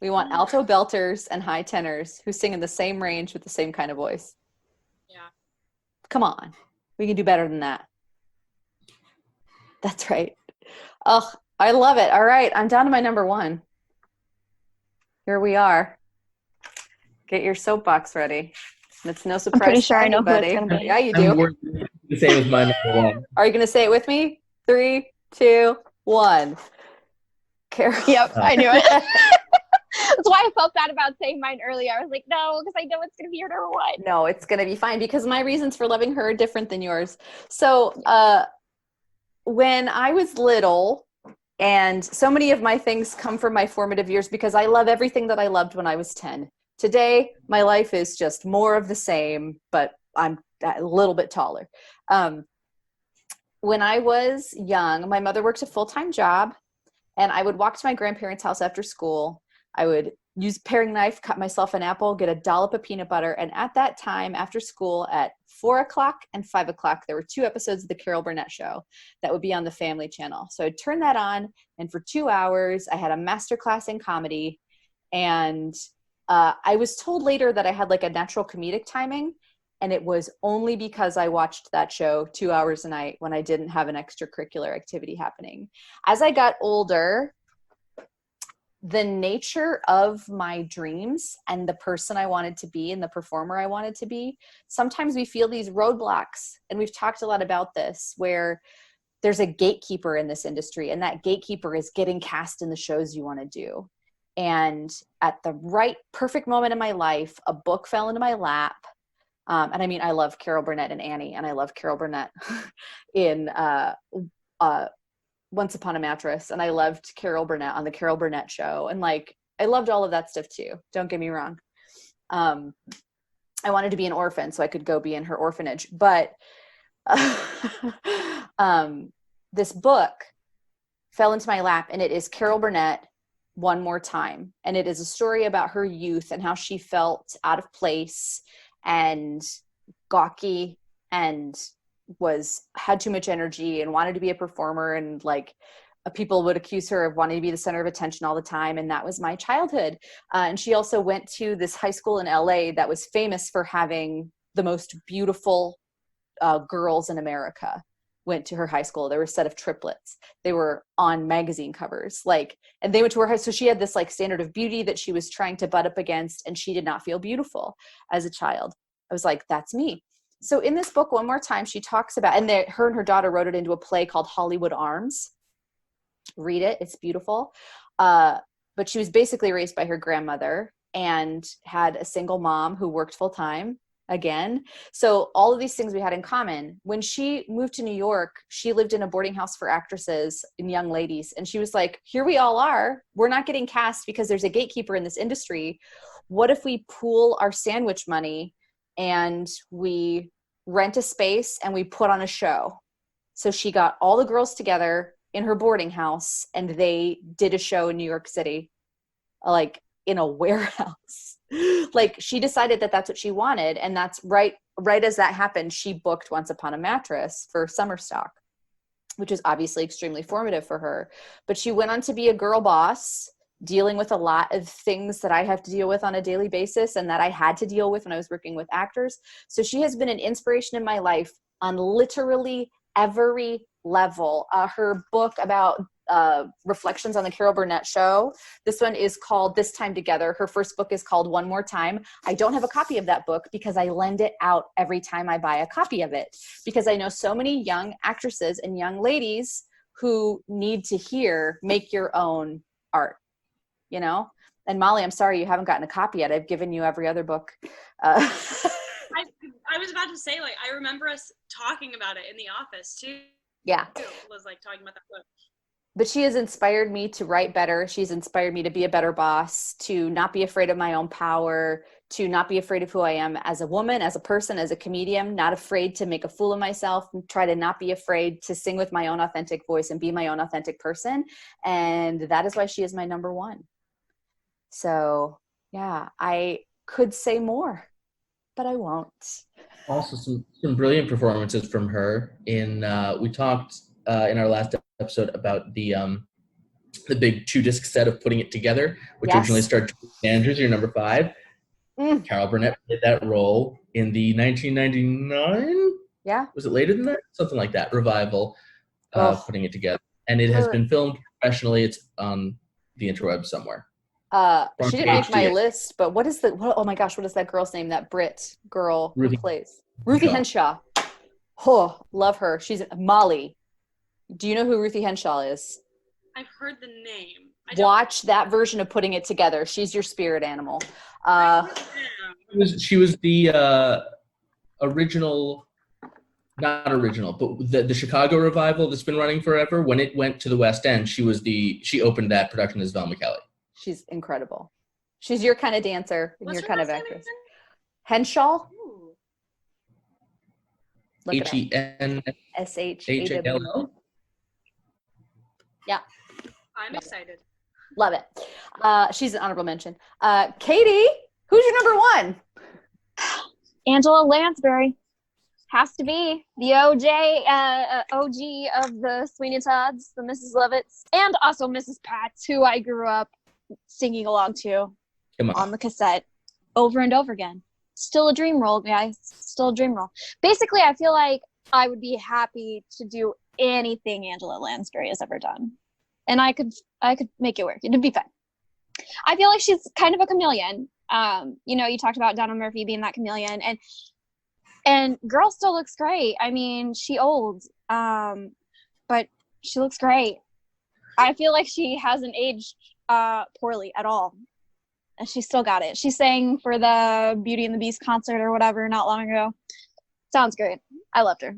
A: We want alto belters and high tenors who sing in the same range with the same kind of voice.
D: Yeah.
A: Come on. We can do better than that. That's right. Oh, I love it. All right, I'm down to my number one. Here we are. Get your soapbox ready. It's no surprise.
B: I'm pretty sure
A: to
B: I know who it's
A: anybody.
B: going to be.
A: Yeah, you do.
C: The same as my number one.
A: Are you going to say it with me? 3, 2, 1. Carol.
B: Yep, I knew it. That's why I felt bad about saying mine earlier. I was like, no, because I know it's going to be your number one.
A: No, it's going to be fine because my reasons for loving her are different than yours. So when I was little, and so many of my things come from my formative years because I love everything that I loved when I was 10. Today, my life is just more of the same, but I'm a little bit taller. When I was young, my mother worked a full-time job, and I would walk to my grandparents' house after school. I would use a paring knife, cut myself an apple, get a dollop of peanut butter, and at that time, after school, at 4 o'clock and 5 o'clock, there were 2 episodes of The Carol Burnett Show that would be on the Family Channel. So I'd turn that on, and for 2 hours, I had a masterclass in comedy, and I was told later that I had like a natural comedic timing, and it was only because I watched that show 2 hours a night when I didn't have an extracurricular activity happening. As I got older, the nature of my dreams and the person I wanted to be and the performer I wanted to be, sometimes we feel these roadblocks, and we've talked a lot about this, where there's a gatekeeper in this industry, and that gatekeeper is getting cast in the shows you want to do. And at the right, perfect moment in my life, a book fell into my lap. And I mean, I love Carol Burnett and Annie, and I love Carol Burnett in Once Upon a Mattress, and I loved Carol Burnett on The Carol Burnett Show. And like, I loved all of that stuff too. Don't get me wrong. I wanted to be an orphan so I could go be in her orphanage. But this book fell into my lap, and it is Carol Burnett One More Time. And it is a story about her youth and how she felt out of place and gawky and had too much energy and wanted to be a performer, and like people would accuse her of wanting to be the center of attention all the time. And that was my childhood. And she also went to this high school in LA that was famous for having the most beautiful girls in America. Went to her high school. There were a set of triplets. They were on magazine covers, and they went to her high. So she had this like standard of beauty that she was trying to butt up against, and she did not feel beautiful as a child. I was like, that's me. So in this book, One More Time, she talks about, and her and her daughter wrote it into a play called Hollywood Arms. Read it. It's beautiful. But she was basically raised by her grandmother and had a single mom who worked full time again. So all of these things we had in common. When she moved to New York, she lived in a boarding house for actresses and young ladies. And she was like, here we all are. We're not getting cast because there's a gatekeeper in this industry. What if we pool our sandwich money and we rent a space and we put on a show? So she got all the girls together in her boarding house, and they did a show in New York City, like in a warehouse. Like, she decided that that's what she wanted. And that's right as that happened, she booked Once Upon a Mattress for summer stock. which is obviously extremely formative for her. But she went on to be a girl boss, dealing with a lot of things that I have to deal with on a daily basis and that I had to deal with when I was working with actors. So she has been an inspiration in my life on literally every level. Her book about reflections on the Carol Burnett show, this one is called This Time Together. Her first book is called One More Time. I don't have a copy of that book because I lend it out every time I buy a copy of it, because I know so many young actresses and young ladies who need to hear make your own art, you know? And Molly, I'm sorry you haven't gotten a copy yet. I've given you every other book.
D: I was about to say, like, I remember us talking about it in the office too.
A: Yeah.
D: Was like talking about that book.
A: But she has inspired me to write better. She's inspired me to be a better boss, to not be afraid of my own power, to not be afraid of who I am as a woman, as a person, as a comedian, not afraid to make a fool of myself, and try to not be afraid to sing with my own authentic voice and be my own authentic person. And that is why she is my number one. So yeah, I could say more, but I won't.
C: Also, some brilliant performances from her. We talked in our last episode about the big 2-disc set of Putting It Together, which originally starred Andrews, your number 5. Carol Burnett played that role in the 1999.
A: Yeah.
C: Was it later than that? Something like that. Revival, Putting It Together, and it has been filmed professionally. It's on the interweb somewhere.
A: She didn't make my list, but oh my gosh, what is that girl's name? That Brit girl who plays Ruthie Henshaw. Oh, love her. She's Molly. Do you know who Ruthie Henshaw is?
D: I've heard the name.
A: Watch that version of Putting It Together. She's your spirit animal.
C: She was the original, not original, but the Chicago revival that's been running forever. When it went to the West End, she opened that production as Velma Kelly.
A: She's incredible. She's your kind of dancer and your kind of actress. Henshaw.
C: HENSHALL.
A: Yeah.
D: I'm excited.
A: Love it. She's an honorable mention. Katie, who's your number one?
B: Angela Lansbury. Has to be the OG of the Sweeney Todds, the Mrs. Lovitts, and also Mrs. Patz, who I grew up singing along to on the cassette over and over again. Still a dream role, guys. Still a dream role. Basically, I feel like I would be happy to do anything Angela Lansbury has ever done. And I could make it work. It'd be fun. I feel like she's kind of a chameleon. You talked about Donna Murphy being that chameleon, and girl still looks great. I mean, she old, but she looks great. I feel like she hasn't aged poorly at all. And she still got it. She sang for the Beauty and the Beast concert or whatever not long ago. Sounds great. I loved her.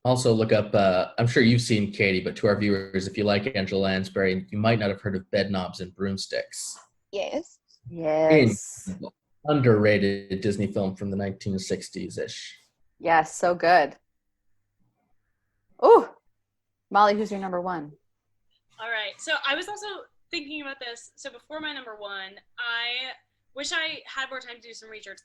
C: Also look up, I'm sure you've seen Katie, but to our viewers, if you like Angela Lansbury, you might not have heard of Bedknobs and Broomsticks.
B: Yes.
C: Underrated Disney film from the 1960s-ish.
A: Yes, so good. Oh, Molly, who's your number one?
D: All right. So I was also thinking about this. So before my number one, I wish I had more time to do some research,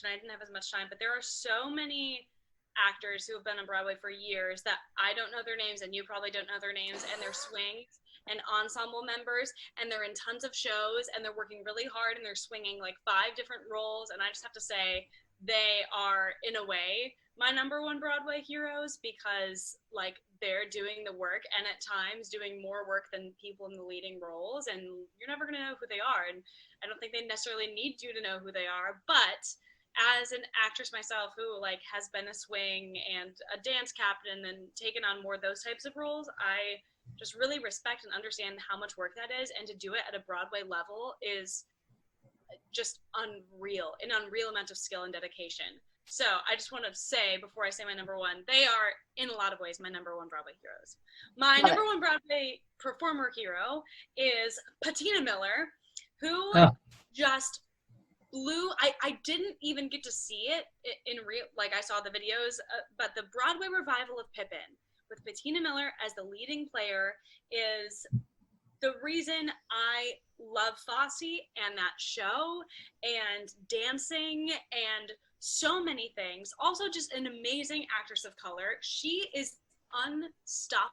D: and I didn't have as much time. But there are so many actors who have been on Broadway for years that I don't know their names, and you probably don't know their names, and they're swings and ensemble members, and they're in tons of shows, and they're working really hard, and they're swinging like 5 different roles. And I just have to say, they are, in a way, my number one Broadway heroes, because like they're doing the work, and at times doing more work than people in the leading roles, and you're never going to know who they are. And I don't think they necessarily need you to know who they are, but as an actress myself who like has been a swing and a dance captain and taken on more of those types of roles, I just really respect and understand how much work that is, and to do it at a Broadway level is just unreal, an unreal amount of skill and dedication. So I just want to say, before I say my number one, they are in a lot of ways my number one Broadway heroes. My number one Broadway performer hero is Patina Miller, who just blew. I didn't even get to see it in real, like I saw the videos, but the Broadway revival of Pippin with Patina Miller as the leading player is the reason I love Fosse and that show and dancing and so many things. Also just an amazing actress of color. She is unstoppable.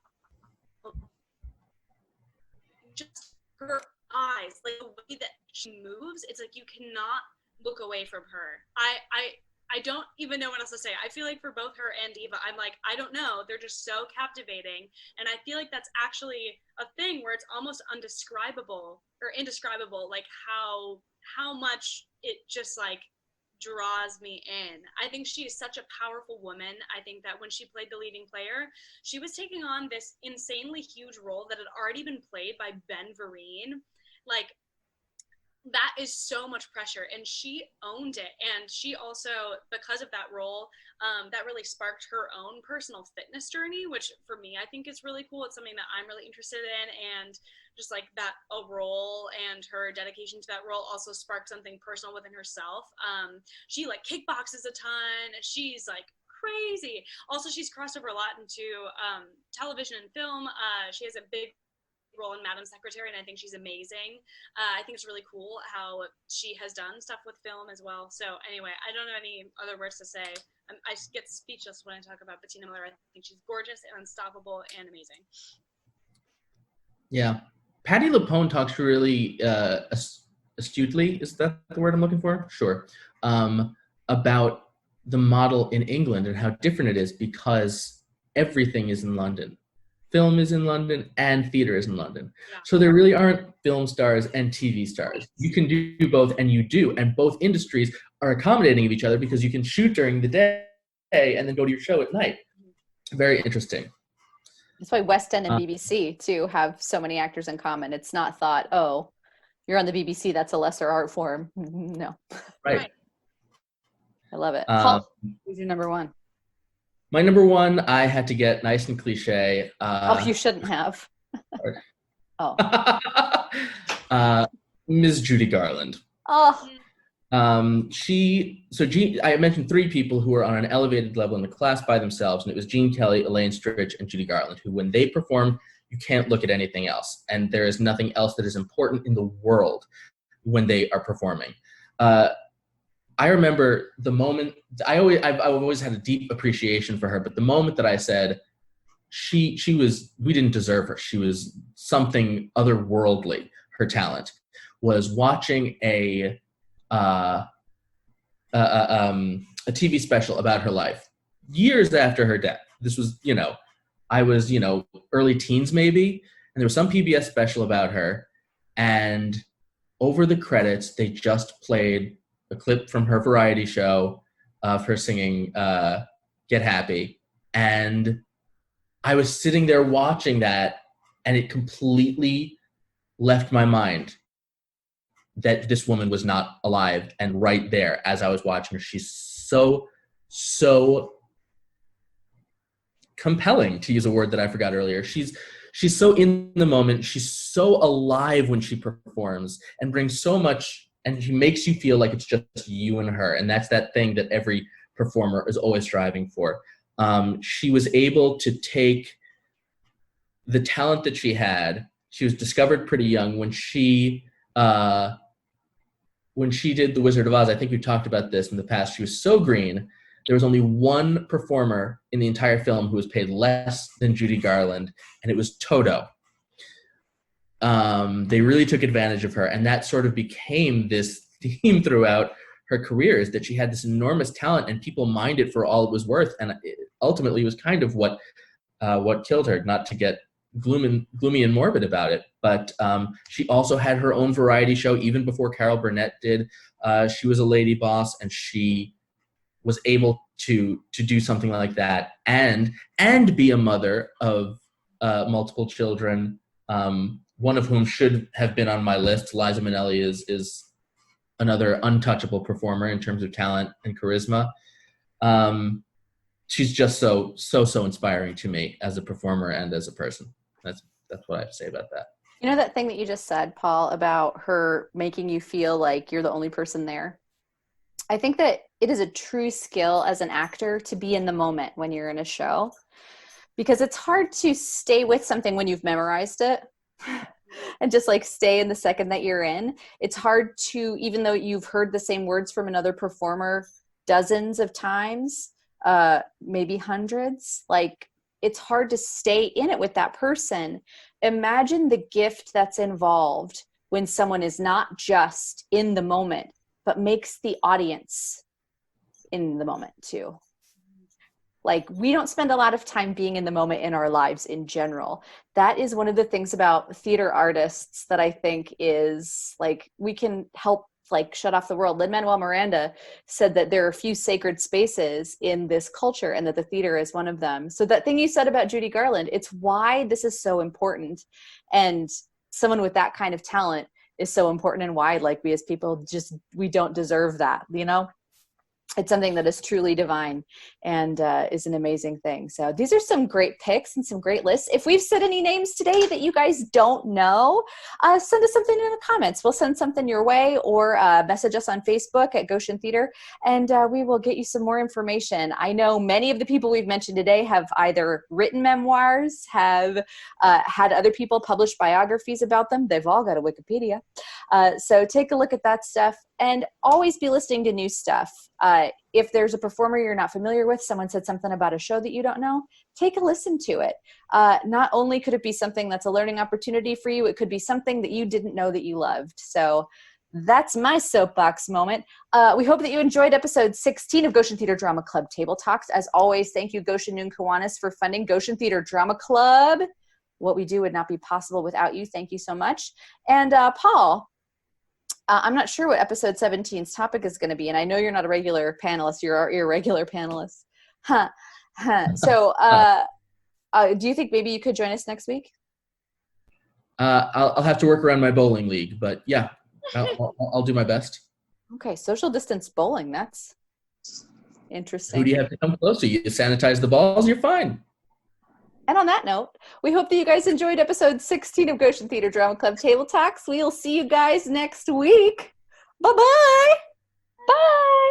D: Just her eyes, like the way that she moves, it's like you cannot look away from her. I don't even know what else to say. I feel like for both her and Eva, I'm like, I don't know. They're just so captivating. And I feel like that's actually a thing where it's almost undescribable or indescribable, like how much it just like draws me in. I think she is such a powerful woman. I think that when she played the leading player, she was taking on this insanely huge role that had already been played by Ben Vereen. Like, that is so much pressure, and she owned it. And she also, because of that role, that really sparked her own personal fitness journey, which for me I think is really cool. It's something that I'm really interested in, and just like that a role and her dedication to that role also sparked something personal within herself. She like kickboxes a ton. She's like crazy. Also, she's crossed over a lot into television and film. She has a big role in Madam Secretary, and I think she's amazing. I think it's really cool how she has done stuff with film as well. So anyway, I don't have any other words to say. I get speechless when I talk about Bettina Miller. I think she's gorgeous and unstoppable and amazing.
C: Yeah. Patti LuPone talks really astutely, is that the word I'm looking for? Sure. About the model in England and how different it is because everything is in London. Film is in London and theater is in London.
D: Yeah.
C: So there really aren't film stars and TV stars. You can do both, and you do. And both industries are accommodating of each other because you can shoot during the day and then go to your show at night. Very interesting.
A: That's why West End and BBC too have so many actors in common. It's not thought, oh, you're on the BBC, that's a lesser art form. No.
C: Right.
A: I love it. Paul, who's your number one?
C: My number one, I had to get nice and cliche.
A: You shouldn't have.
C: Ms. Judy Garland.
A: Oh.
C: I mentioned three people who were on an elevated level in the class by themselves, and it was Gene Kelly, Elaine Stritch, and Judy Garland, who when they perform, you can't look at anything else. And there is nothing else that is important in the world when they are performing. I remember the moment, I've always had a deep appreciation for her, but the moment that I said, we didn't deserve her, she was something otherworldly, her talent, was watching a TV special about her life years after her death. This was, I was, early teens maybe, and there was some PBS special about her, and over the credits, they just played a clip from her variety show of her singing Get Happy. And I was sitting there watching that, and it completely left my mind that this woman was not alive. And right there, as I was watching her, she's so compelling, to use a word that I forgot earlier. She's so in the moment. She's so alive when she performs and brings so much, and she makes you feel like it's just you and her. And that's that thing that every performer is always striving for. She was able to take the talent that she had. She was discovered pretty young when she did The Wizard of Oz. I think we talked about this in the past. She was so green. There was only one performer in the entire film who was paid less than Judy Garland, and it was Toto. They really took advantage of her, and that sort of became this theme throughout her career, is that she had this enormous talent, and people mined it for all it was worth, and it ultimately was kind of what killed her, not to get gloomy and morbid about it. But she also had her own variety show even before Carol Burnett did. She was a lady boss, and she was able to do something like that and be a mother of multiple children, one of whom should have been on my list. Liza Minnelli is another untouchable performer in terms of talent and charisma. She's just so inspiring to me as a performer and as a person. That's what I have to say about that.
A: You know that thing that you just said, Paul, about her making you feel like you're the only person there? I think that it is a true skill as an actor to be in the moment when you're in a show, because it's hard to stay with something when you've memorized it and just like stay in the second that you're in. It's hard to, even though you've heard the same words from another performer dozens of times, maybe hundreds, like it's hard to stay in it with that person. Imagine the gift that's involved when someone is not just in the moment, but makes the audience in the moment too. Like, we don't spend a lot of time being in the moment in our lives in general. That is one of the things about theater artists that I think is like, we can help like shut off the world. Lin-Manuel Miranda said that there are a few sacred spaces in this culture and that the theater is one of them. So that thing you said about Judy Garland, it's why this is so important. And someone with that kind of talent is so important, and why like we as people just, we don't deserve that, you know? It's something that is truly divine and is an amazing thing. So these are some great picks and some great lists. If we've said any names today that you guys don't know, send us something in the comments. We'll send something your way, or message us on Facebook at Goshen Theater, and we will get you some more information. I know many of the people we've mentioned today have either written memoirs, have had other people publish biographies about them. They've all got a Wikipedia. So take a look at that stuff, and always be listening to new stuff. If there's a performer you're not familiar with, someone said something about a show that you don't know, take a listen to it. Not only could it be something that's a learning opportunity for you, it could be something that you didn't know that you loved. So that's my soapbox moment. We hope that you enjoyed episode 16 of Goshen Theater Drama Club Table Talks. As always, thank you, Goshen Noon Kiwanis, for funding Goshen Theater Drama Club. What we do would not be possible without you. Thank you so much. And Paul, I'm not sure what episode 17's topic is going to be, and I know you're not a regular panelist. You're our irregular panelist. So do you think maybe you could join us next week?
C: I'll have to work around my bowling league, but yeah, I'll do my best.
A: Okay, social distance bowling. That's interesting.
C: Who do you have to come close to? You sanitize the balls, you're fine.
A: And on that note, we hope that you guys enjoyed episode 16 of Goshen Theater Drama Club Table Talks. We'll see you guys next week. Bye-bye. Bye.